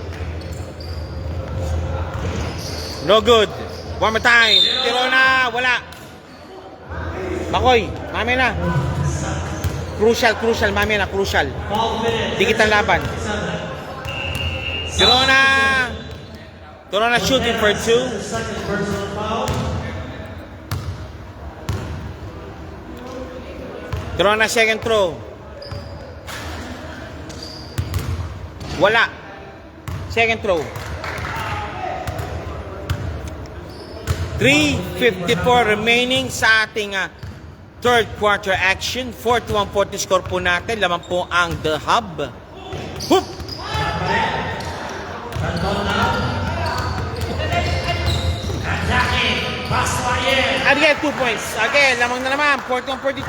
No good. One more time. Tirona, wala. Makoy, mami na. Crucial, mami na, crucial. 12 minutes. Dikit ang laban. Tirona. Tirona shooting for 2. Second personal foul. Tirona second throw. Wala. Second throw. 3:54 remaining sa ating third quarter action. 4-1-40 score po natin. Laman po ang The Hub. Hoop! Again, 2 points. Again, lamang na naman. 41-42.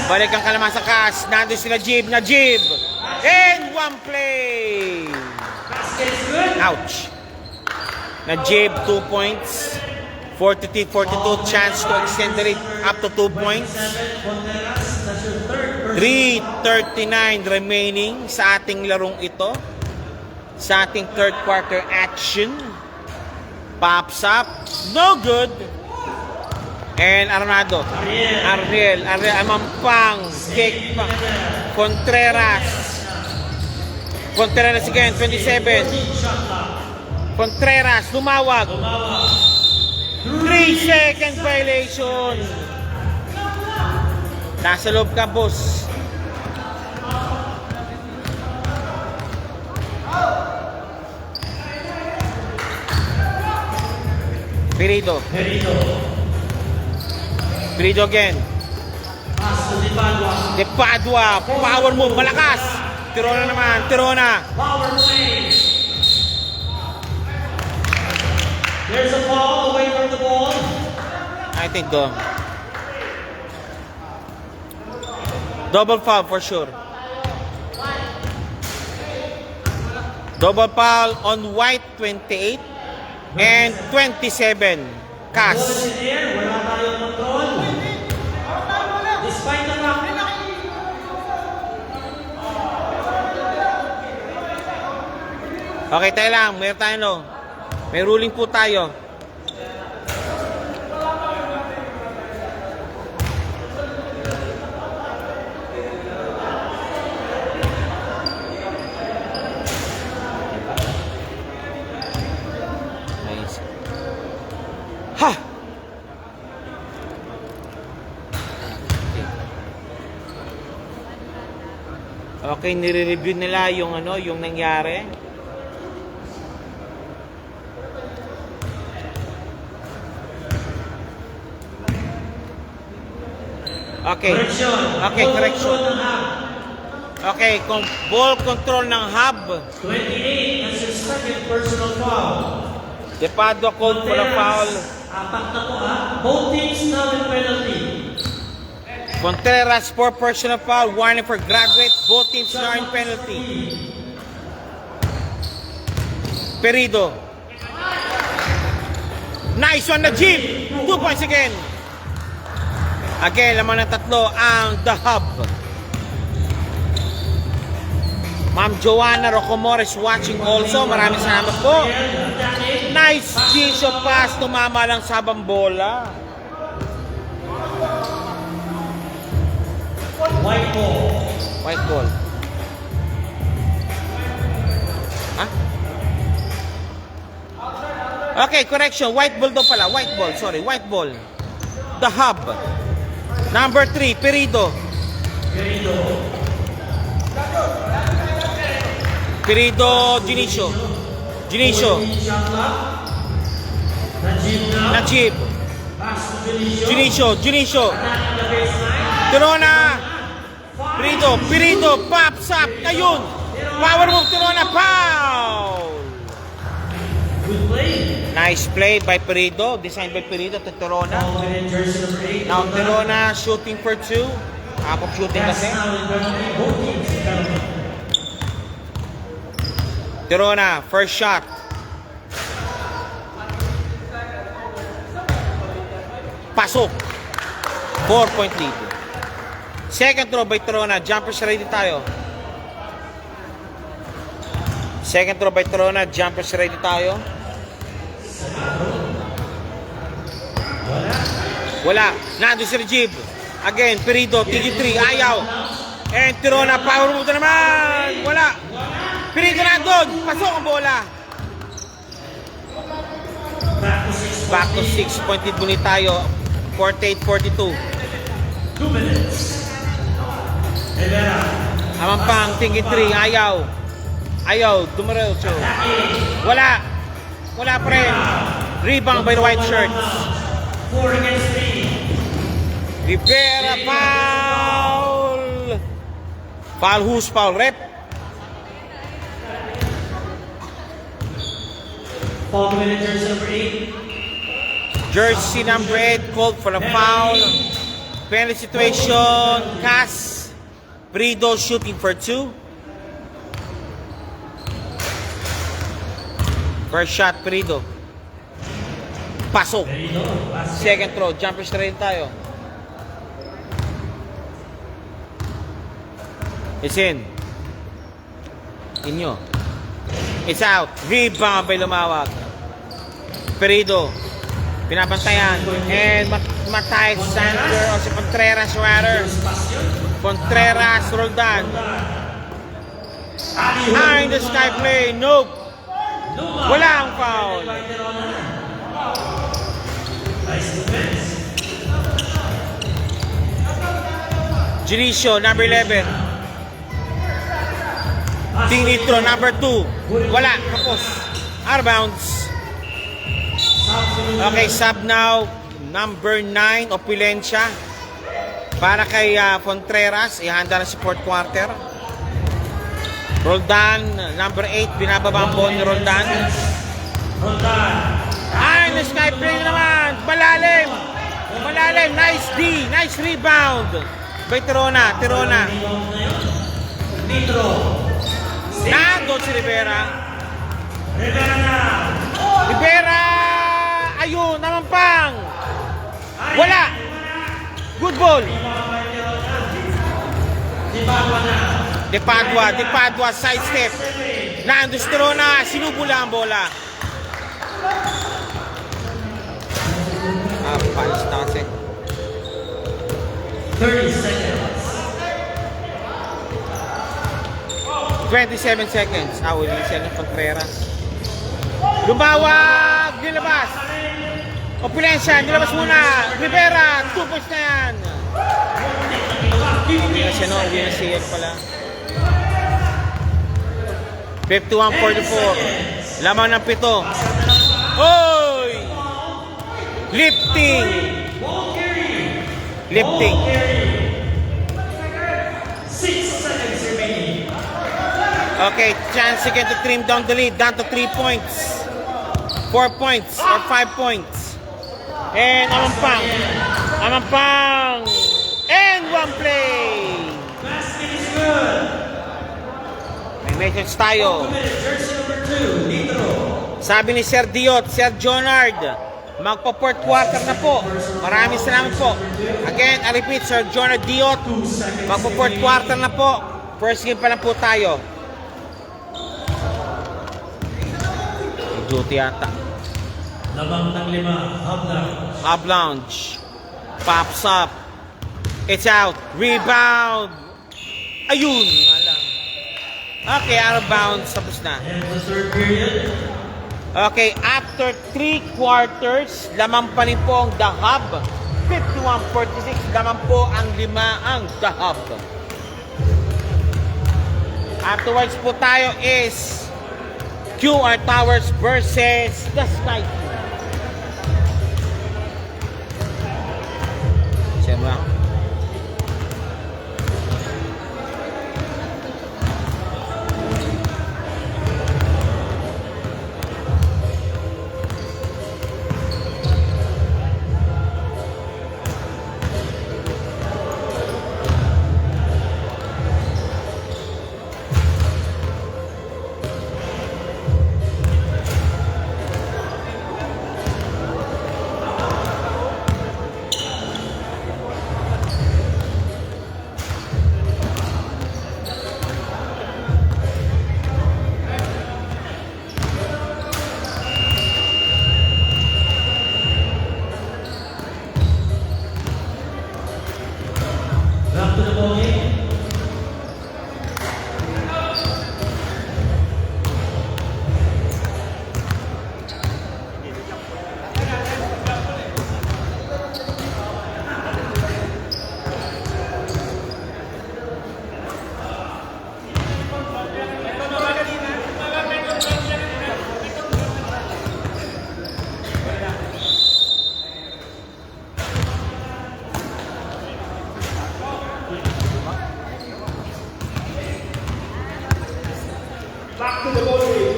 Balik ang Kalamasa Cast. Nandun sila Jib na Jib. And one play. Ouch. Na Jib, 2 points. 42 chance to extend the lead up to 2 points. 3:39 remaining sa ating larong ito. Sa ating third quarter action. Pops up. No good. And Arnado. Ariel Amampang. Kick pa. Contreras again. 27. Contreras. Lumawag. 3-second violation. Nasa loob ka, boss. Perido again. De Padua. Power move. Malakas. Tirona naman. Tirona. There's a ball away from the ball. I think double foul for sure. Double foul on White 28 and 27 Cas. Wala tayong control. Despite the fact Okay, tayo lang. Meron tayo no. May ruling po tayo. Nice. Ha! Okay, nire-review nila yung yung nangyari. Okay. Correction. Okay, ball control ng Hub. 28, that's your second personal foul. De Padua called for a foul. Apat na po Both teams now in penalty. Contreras for personal foul. Warning for graduate. Both teams now in penalty. Perido. Nice one na Jim. 2 points again. Again, laman ng tatlo ang The Hub. Ma'am Joanna Rocomores watching also. Maraming salamat po. Nice Jisoo pass. Tumama lang sa bambola. White ball. White ball. Huh? Okay, correction. White ball daw pala. White ball. Sorry, white ball. The Hub. Number 3, Perido. Perido, Junicio. Najib. Junicio. Tirona. Perido, pops up. Ayun. Power move, Tirona. Foul. Nice play by Perido. Designed by Perido to Tirona. Now Tirona shooting for 2. Half of shooting kasi. Tirona, first shot. Pasok. 4-point lead. Second throw by Tirona. Jumpers ready tayo. Second throw by Tirona. Jumpers ready tayo. Wala. Nandun si Regib. Again, Perido, TG3, ayaw. And Tirona, power move na naman. Wala. Perido nandun. Pasok ang bola. Back to 6. Point lead muli tayo. 48-42. 2 minutes. Rivera. Amampang, TG3, ayaw. Ayaw, dumiretso. Wala. Wala pa rin. Rebound by the white shirts. 4 against 3. Rivera, foul! Foul, who's foul? Rep? Foul committed, jersey number 8. Jersey number 8 called for a foul. Penalty situation. Cass. Brido shooting for 2. First shot, Brido. Pasok. Second throw. Jumpers na rin tayo. It's in. Inyo. It's out. Rebound by Lumawag. Perido. Pinabantayan. And Matay Sander o si Contreras rather. Contreras Roldan. Behind the sky play. Nope. Walang foul. Nice defense. Jericho, number 11. Tinitro, number 2. Wala. Tapos. Out of bounds. Okay, sub now. Number 9, Opulencia. Para kay Contreras. Ihanda na si fourth quarter. Roldan, number 8. Binababa ang ball ni Roldan. Roldan. Ay, na sky play naman. Malalim. Malalim. Nice D. Nice rebound. By Tirona. Tirona. Nitro. Nandun si Rivera. Rivera na. Rivera. Ayun. Namampang. Wala. Good ball. De Padua. Side step. Nandun si Tirona. Sinubula ang bola. Palis na kasi. 30 seconds. 27 seconds. Uli siya ng Contreras. Lumawag! Nilabas! Opulencia, nilabas muna! Rivera! 2 points na yan! Hindi na siya, no? Hindi na siya pala. 51-44. Lamang ng 7. Oy! Lifting! Lifting. 6 seconds remaining. Okay, chance again to trim down the lead, down to 3 points. 4 points or 5 points. And Amampang. And one play. Basket is good. May message tayo. Jersey number 2, Nitro. Sabi ni Sir Diot, Sir Jonard, magpo-fourth quarter na po. Maraming salamat po. Again, I repeat, Sir Jonard Diot, magpo-fourth quarter na po. First game pa lang po tayo. Duty yata. Labang ng 5, hub lounge. Hub lounge. Pops up. It's out. Rebound. Ayun. Alam. Okay, out of bounds. Tapos na. And the third period. Okay, after 3 quarters, lamang pa rin po ang The Hub. 51-46, lamang po ang 5 ang The Hub. Afterwards po tayo is QR Towers versus The Sky King. Siyempre.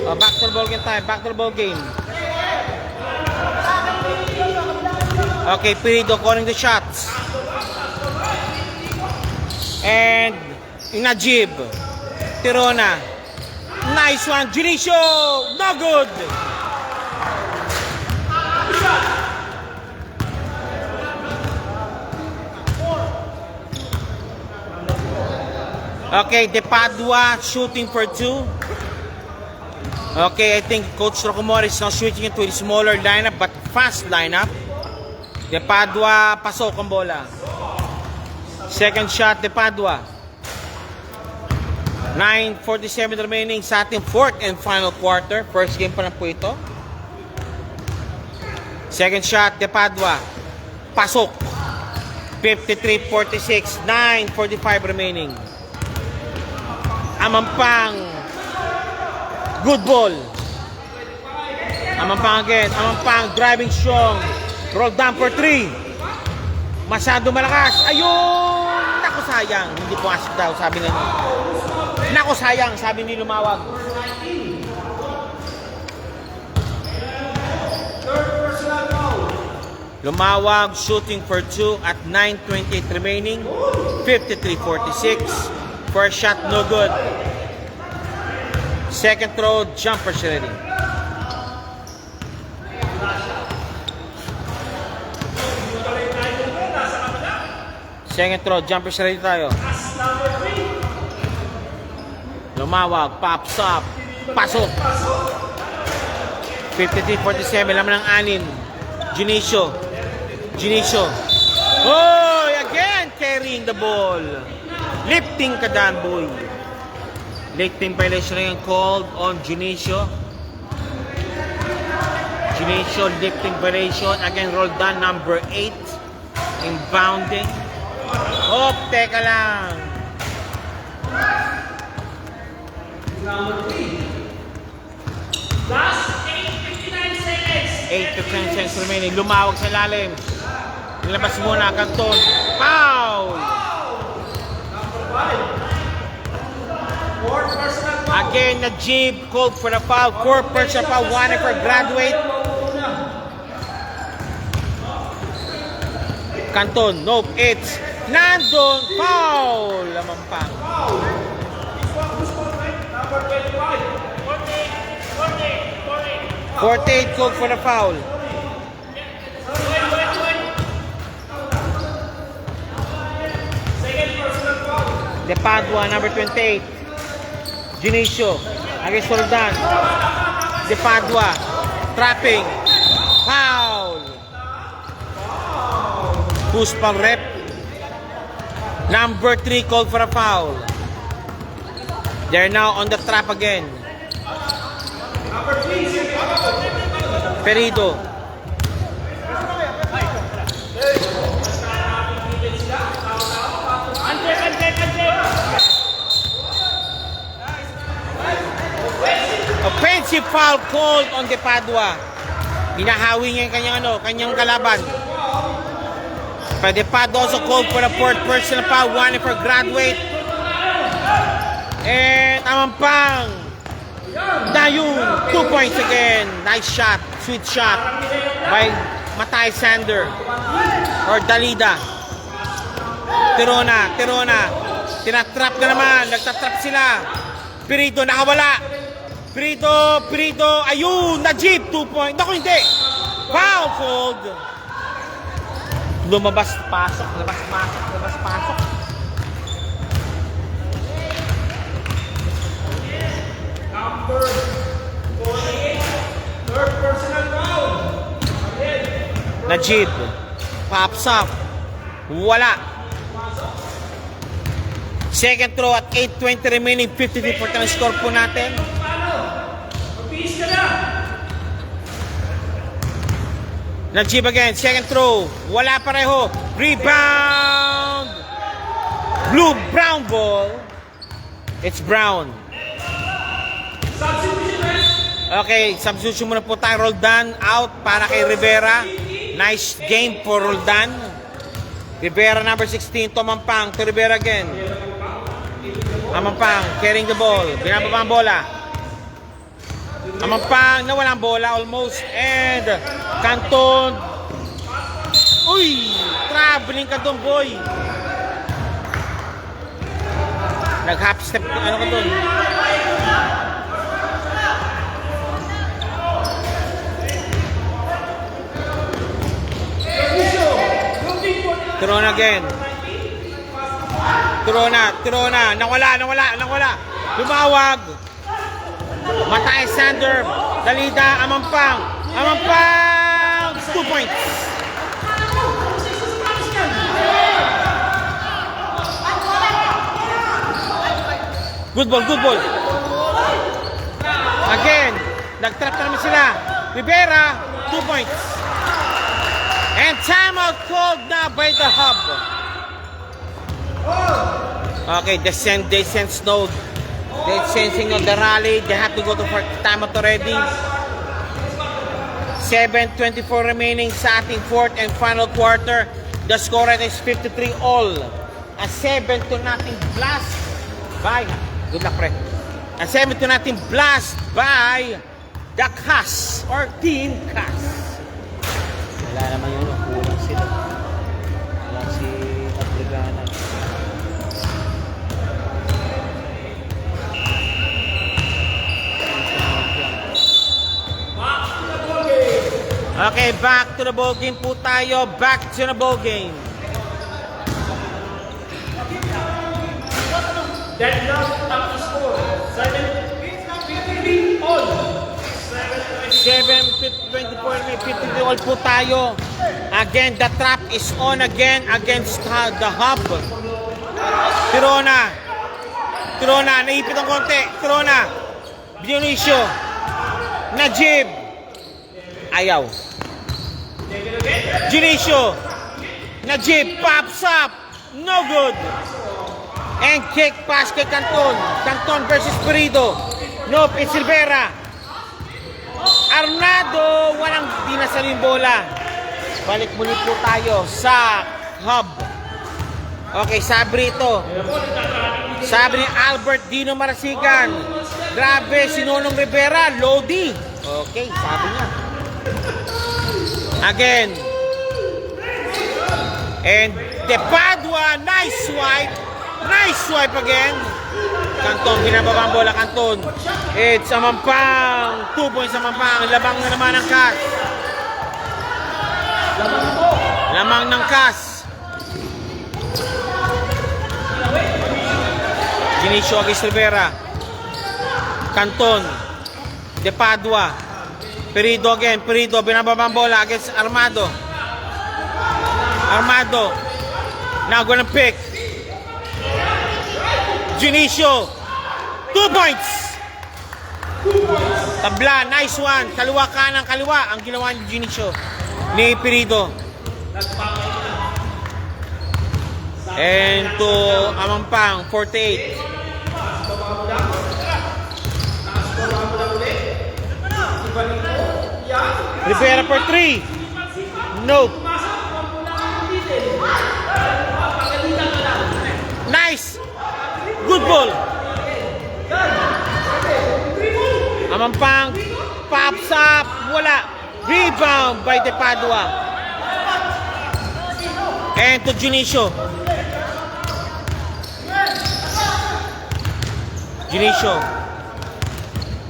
Oh, back to the ball game time. Back to the ball game. Okay, Pirido calling the shots. And Najib. Tirona. Nice one. Junicio. No good. Okay, De Padua shooting for 2. Okay, I think Coach Rocamora is now switching into a smaller lineup but fast lineup. De Padua, pasok ang bola. Second shot, De Padua. 9:47 remaining sa ating fourth and final quarter. First game pa lang po ito. Second shot, De Padua. Pasok. 53-46. 9:45 remaining. Amampang. Good ball. Amampang again. Amampang driving strong. Roll down for 3. Masyado malakas. Ayun! Naku sayang. Hindi pumasok daw sabi nila. Naku sayang sabi ni Lumawag. Lumawag shooting for 2 at 9:28 remaining. 53-46. First shot no good. Second throw, jumper ready. Second throw, jumper ready tayo. Lumawag, pops up. Pasok. 53-47, laman ng 6. Junicio. Junicio. Oh, again carrying the ball. Lifting ka dan, boy. Late team violation na yung called on Junicio. Junicio lifting violation. Again, roll down number 8. Inbounding. Oh, teka lang. Last 8:59 seconds. 8 to 10 seconds remaining. Lumawag sa lalim. Nilabas muna, Canton. Foul! Again, Najib called for the foul. 4 personal foul. 1 for graduate. Canton, nope, it's Nandon. Foul! Lamampang. 48 called for the foul. De Padua, number 28. Junicio against Roldan. De Padua, trapping. Foul. Push pang rep. Number 3 called for a foul. They're now on the trap again. Perido. Offensive foul called on De Padua. Hinahawi niya yung kanyang kalaban. But De Padua also called for the fourth personal foul, 1 for graduate. And Amampang. Dayun, 2 points again. Nice shot, sweet shot by Matay Sander or Dalida. Tirona. Tinatrap na naman, nagtatrap sila. Pirito nakawala. Pirito, ayun, Najib, 2 points. Naku, hindi. Foul called. Lumabas, pasok. Number 48. Third personal foul. Najib, pops up. Wala. Second throw at 8:20 remaining, 53% ang score po natin. Najib again, second throw. Wala pareho. Rebound. Brown ball. It's Brown. Okay, substitution muna po tayo. Roldan out para kay Rivera. Nice game for Roldan. Rivera number 16, Amampang to Rivera again. Amampang carrying the ball. Binababa ang bola. Amampang nawala ang bola almost. And Canton. Uy! Traveling Canton boy. Nag-half step. Ano ka doon? Turon again. Turona. Nawala. Lumawag. Matay Sander. Dalida, Amampang. 2 points. Good ball. Again. Nag-trap na naman sila. Rivera, 2 points. And timeout called na by the Hub. Okay, they sense no. They're sensing on the rally. They have to go to for timeout already. 7:24 remaining sa ating fourth and final quarter. The score is 53 all. A 7-0 blast by... Good luck, pre. A 7-0 blast by the Cas or Team Cas. Wala naman yun. Kulang sila. Wala si Abligana. Okay, back to the ball game po tayo. Back to the ball game. Deadlock up to score. 7-15 all. 7:24 may 53 all po tayo. Again, the trap is on again against the Hub. Tirona, naipit ang konti. Tirona, Dionisio, Najib, ayaw. Dionisio, Najib, pops up, no good. And kick pass kay Canton. Canton versus Perido. Nope, it's Rivera. Arnado, walang dinasal yung bola. Balik muli po tayo sa Hub. Okay, sabi ito. Sabi ni Albert Dino Marasigan. Grabe, si Nonong Rivera, Lodi. Okay, sabi niya. Again. And De Padua, nice swipe. Nice swipe again. Canton, binababa ang bola, Canton. It's Amampang. 2 points Amampang. Labang na naman ang Cas. Lamang ng Cas. Ginicio against Rivera. Canton. De Padua. Perido again. Perido, binababa ang bola against Armado. Now gonna pick. Ginicio, 2 points. Tabla, nice one. Kaliwa kanan, kaliwa ang ginawa ni Ginicio ni Perido. And to Amampang, 48. Rivera for 3. Nope. Nice. Good ball. Amampang pops up. Wala. Rebound by De Padua. And to Ginicio.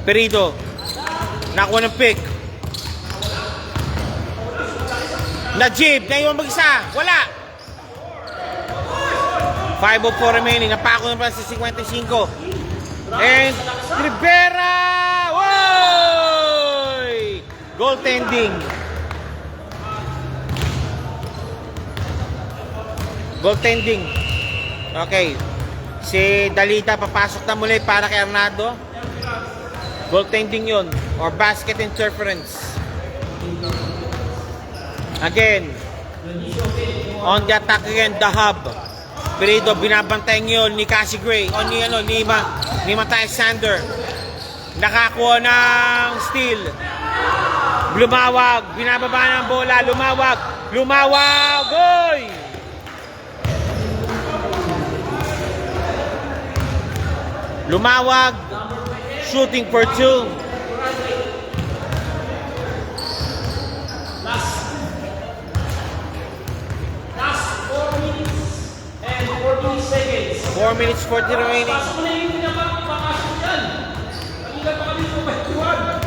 Perido. Nakuha ng pick. Najib. Naiwan mag-isa. Wala. 5:04 remaining. Napako na pala sa 55. And Rivera! Woy! Goaltending. Okay. Si Dalita papasok na muli para kay Arnado. Goaltending yun. Or basket interference. Again. On the attack again, the Hub. Perido, binabantayan yun ni Cassie Gray o ni Matthias Sander. Nakakuha ng steal. Lumawag, binababa ng bola, lumawag, oy! Lumawag, shooting for 2. 4 minutes 40 remaining. Pasok na yung pinapakasok dyan. Kanina pa kami pumahiwan.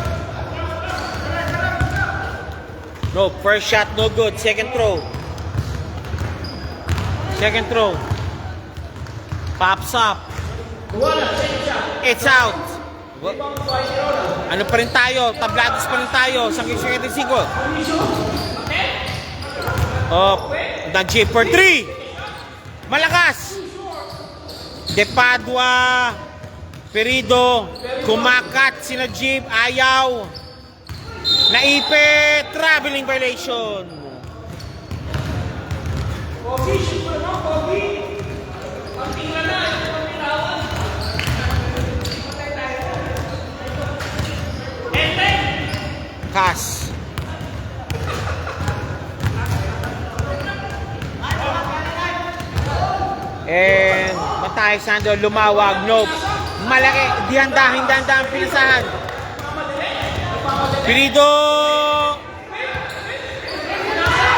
No, first shot no good. Second throw. Second throw. Pops up. Wala, second shot. It's out. Ibang fight yun. Ano pa rin tayo? Tablados pa rin tayo. Sangking 55. Oh, Danji for 3. Malakas. De Padua. Perido. Kumakat si Najib. Ayaw. Naipit. Traveling violation. Position mo naman, Kobe. Pagtingnan na, ito ang pinawan. And then, Kas. And Matay Sando lumawag. Nope. Malaki. Dihanda ang pilisahan. Perido.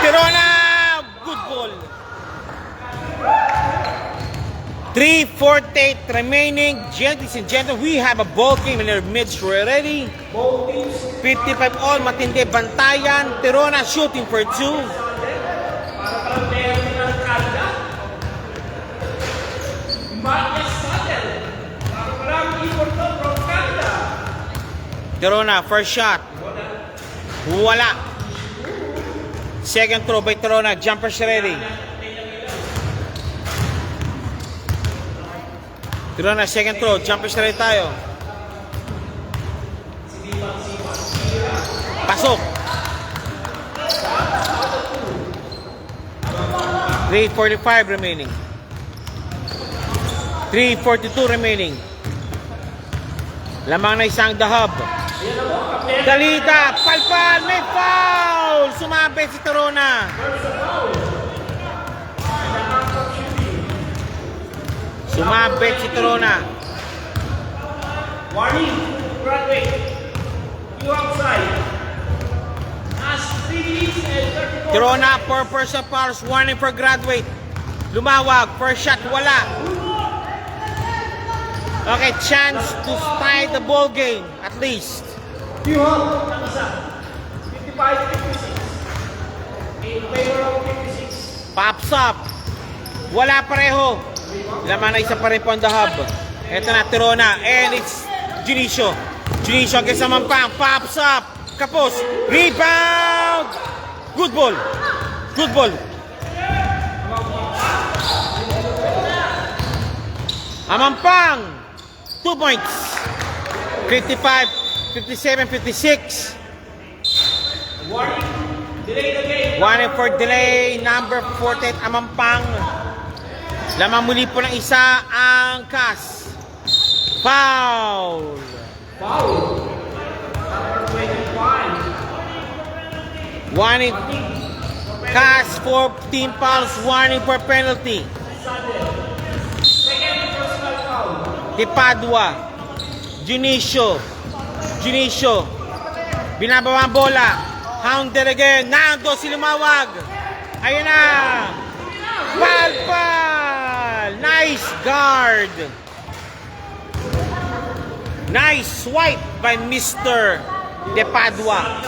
Tirona. Good ball. 3:48 remaining. Gentlemen and gentlemen, we have a ball game in our midst already. 55 all. Matindi bantayan. Tirona shooting for 2. parang meron ng kalda. Marquez Saddle. Parang ikot to from Canada. Tirona, first shot. Wala. Second throw by Tirona. Jumpers ready. Tirona, second throw. Jumpers ready tayo. Pasok. 3:45 remaining. 3:42 remaining. Lamang na isang dahab. Dalida, palpal, may foul! Sumabit si Tirona. Sumabit si Tirona. Warning, Broadway. You outside. As 3 minutes and 34. Tirona, 4 personal fouls, warning for graduate. Lumawag, first shot, wala. Okay, chance to tie the ball game, at least. You have ang isa. 55-56. In favor of 56. Pops up. Wala pareho. Laman na isa pa rin po ang dahab. Ito na, Tirona. And it's Junicio. Junicio against sa Mampang. Pops up. Kapos. Rebound. Good ball. Good ball. Amampang. 2 points. 55, 57, 56. Warning, delay the game. Warning for delay. Number 48, Amampang. Lamang muli po ng isa ang Kas. Foul. Foul. Number 25. Warning. Kas for team fouls. Warning for penalty. Second personal foul. De Padua. Junicio. Junicio. Binababa ang bola. Hounded again. Nando si Lumawag. Ayun na. Palpal. Nice guard. Nice swipe by Mr. De Padua.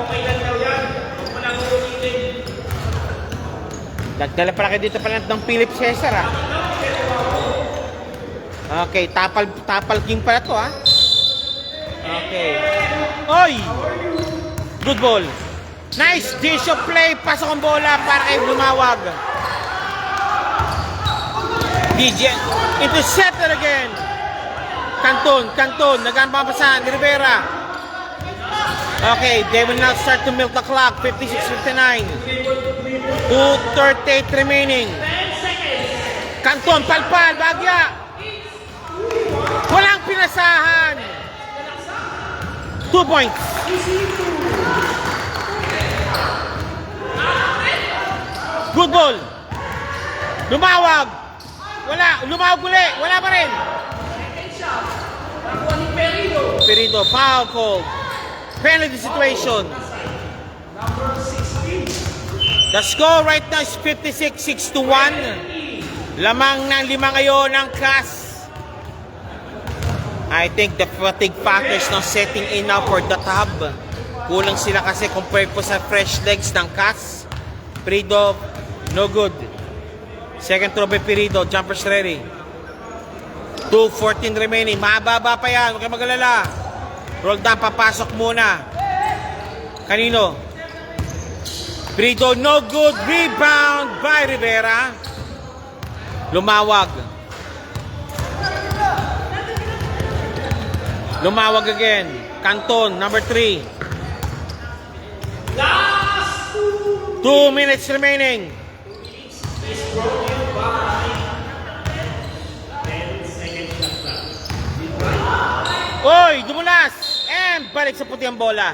Okay lang daw yan. Walang ulitin. Nagdala pala kayo dito pala ng Philip Cesar ah. Okay, tapal king pala to ah. Okay. Oy! Good ball. Nice dish of play. Pasok ang bola para kay Lumawag. DJ. Intercepted again. Canton. Nagpapasahan ni Rivera. Okay, they will now start to milk the clock. 56-59. 2:38 remaining. Canton, palpal, bagya. Walang pinasahan. 2 points. Good ball. Lumawag. Wala. Lumawag uli. Wala pa rin. Perido. Foul call. Penalty situation. Number 16. The score right now is 56-61. Lamang ng 5 ngayon ng CAS. I think the fatigue factor is not setting in now for the tab. Kulang sila kasi compared po sa fresh legs ng CAS. Perido, no good. Second throw by Perido, jumpers ready. 2:14 remaining. Mababa pa yan, huwag kang mag-alala. Roll down, papasok muna. Kanino? Perido, no good. Rebound by Rivera. Lumawag. Lumawag again. Canton, number 3. 2 minutes remaining. Oy, dumulas! And balik sa puti ang bola.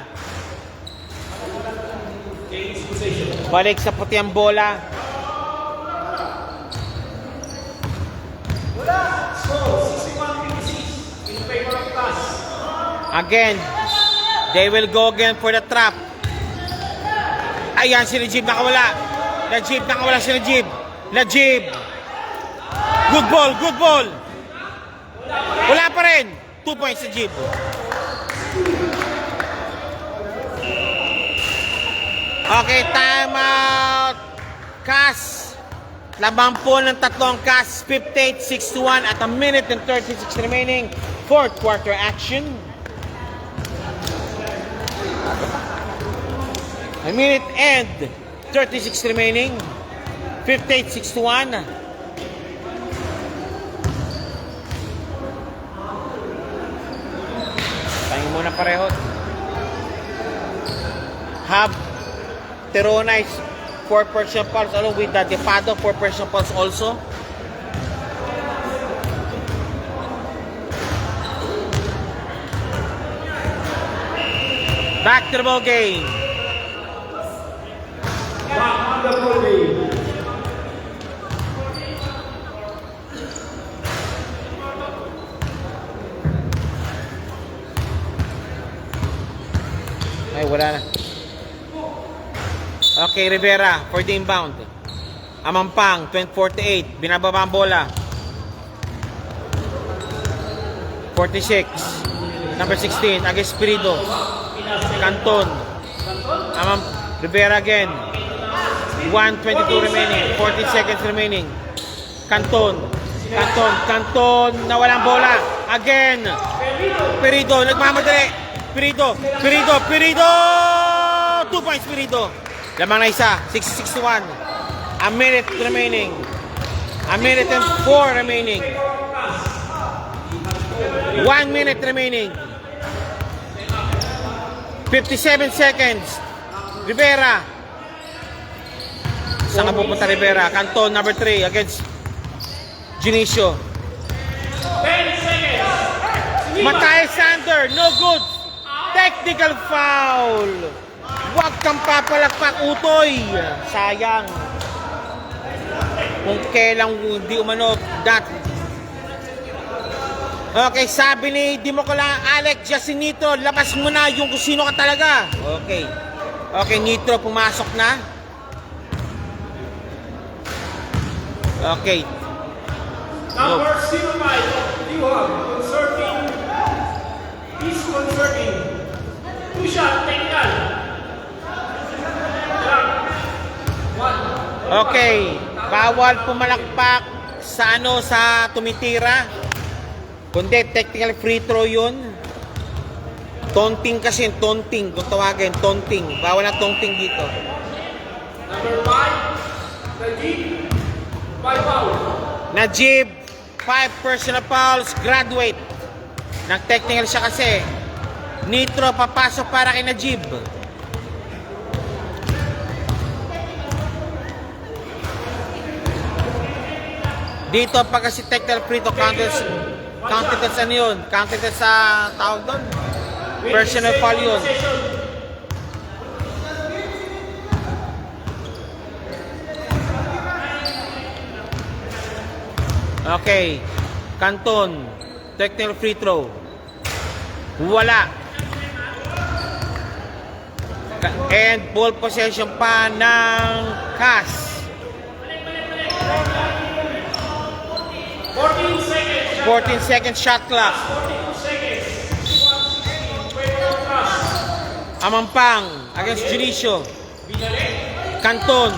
Balik sa puti ang bola. Again, they will go again for the trap. Ayan, si Najib nakawala. Najib nakawala si Najib. Najib. Good ball, good ball. Wala pa rin. 2 points si Najib. Okay, time out. CAS. Labang po ng tatlong CAS. 58-61 at a minute and 36 remaining. Fourth quarter action. A minute and 36 remaining. 58-61. Tayo muna pareho. Have Terona is 4 personal fouls along with the Defado 4 personal fouls also. Back to the ball game. Ay, wala na. Okay, Rivera for the inbound. Amampang, 20-48. Binababa ang bola. 46. Number 16, against Espirido. Canton. Rivera again. 1:22 remaining. 14 seconds remaining. Canton. Nawalang bola. Again. Perido. Nagmamadali. Perido. 2 points, Perido. Lamang na isa. 6:61. A minute remaining. A minute and 4 remaining. 1 minute remaining. 57 seconds. Rivera. Saan ka pupunta, Rivera? Canton, number 3 against Junicio. 10 seconds. Matay Sander, no good. Technical foul. Huwag kang papalakpak, Utoy. Sayang. Kung kailang hindi umano, that. Okay, sabi ni Dimokala, Alex Jacinito, labas mo na yung kung sino ka talaga. Okay. Okay, Nitro, pumasok na. Okay. Number 05, Liwag, conserving. He's conserving. 2 shot, technical. Okay. Bawal pumalakpak sa sa tumitira. Kundi technical free throw yun. Taunting kasi, taunting. Kung tawagin, taunting. Bawal na taunting dito. Number 5, Najib, 5 foul. Najib, 5 personal fouls, graduate. Nag-technical siya kasi. Nitro, papasok para kay Najib. Dito, pag kasi technical free throw, counted sa ano yun? Counted sa tawag doon? Personal foul yun. Okay. Canton. Technical free throw. Wala. And ball possession pa ng CAS. 14-second shot clock. Amampang against Junicio. Canton.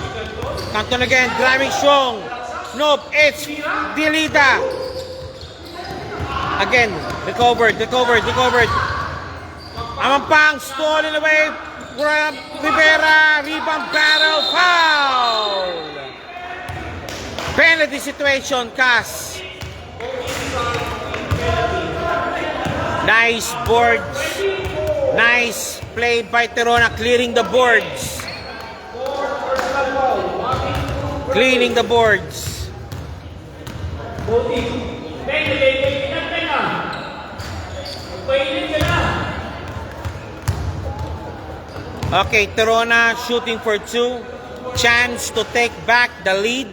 Canton again, driving strong. Nope, it's Dilita. Again, recovered. Amampang stolen away. Rivera, rebound battle, foul. Penalty situation, Cass. Nice boards. Nice play by Terona, clearing the boards. Cleaning the boards. Okay, Terona shooting for 2. Chance to take back the lead.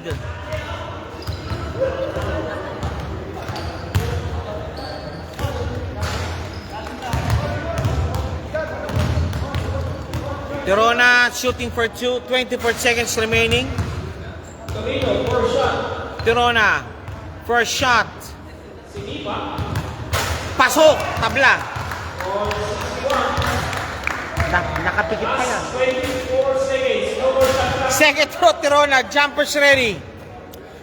Terona shooting for 2. 24 seconds remaining. Terona, first shot. Pasok, tabla. Nakapikit pa yan. Second throw, Terona, jumpers ready.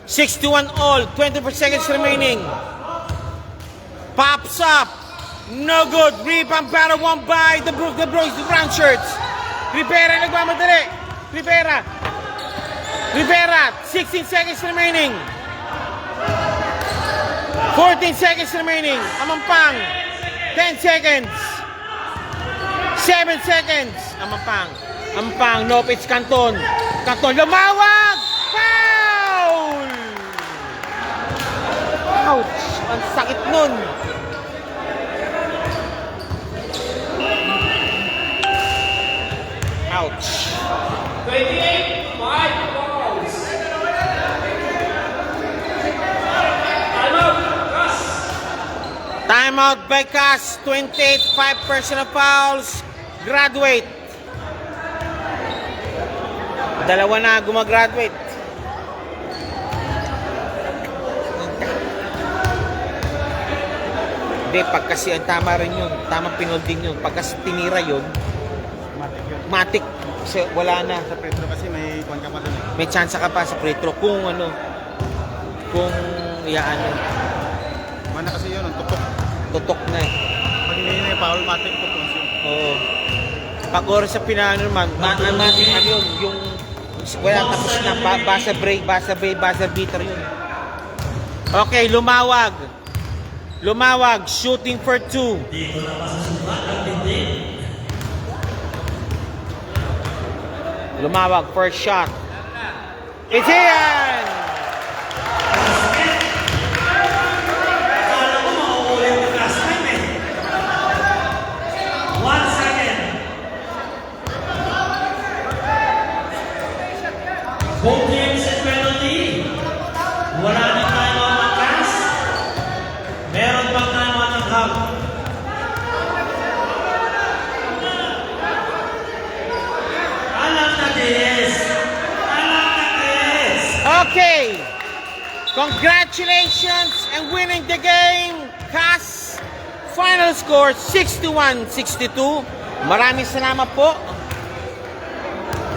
61 all, 24 seconds remaining. Pops up. No good. Rebound battle won by the Brook, the brown shirts. Rivera nagmamadali. Rivera, 16 seconds remaining. 14 seconds remaining. Amampang, 10 seconds. 7 seconds. Amampang, nope, it's Canton. Canton, lumawag! Foul! Ouch! Ang sakit nun. Ouch. 28, 5 balls. Timeout, Cass. Timeout by Cass. 28, 5 personal fouls. Graduate. Dalawa na gumagraduate. Hindi, pag kasi ang tama rin yun. Tamang pinolding yun. Pag kasi tinira yun, matik. Kasi wala na. Sa Petro kasi may kwan ka pa dun eh. May chance ka pa sa free throw kung kung iyaano. Mana kasi yun, ang tutok. Tutok na eh. Pag hindi na foul, matik po kung siya. Oo. Pag oras sa pinano naman, matik ano yun, yung wala tapos na, buzzer beater yun. Okay, lumawag. Shooting for 2. Lumawag, first shot. It's in! Akala ko mauuli ang last time eh. 1 second. Both teams in penalty. Wala na timeout ng Cass. Meron pang timeout ng Hub. Alam na this. Okay. Congratulations and winning the game, Cass. Final score 61-62. Maraming salamat po.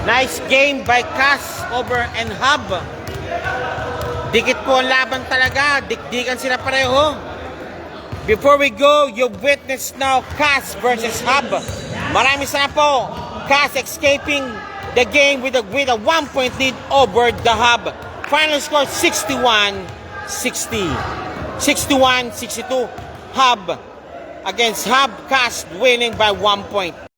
Nice game by Cass over and Hub. Dikit po ang laban talaga. Dikdikan sila pareho. Before we go, you witness now Cass versus Hub. Maraming salamat po. Cass escaping the game with a 1-point lead over the Hub. Final score 61-62. Hub against Hub. Cass winning by 1 point.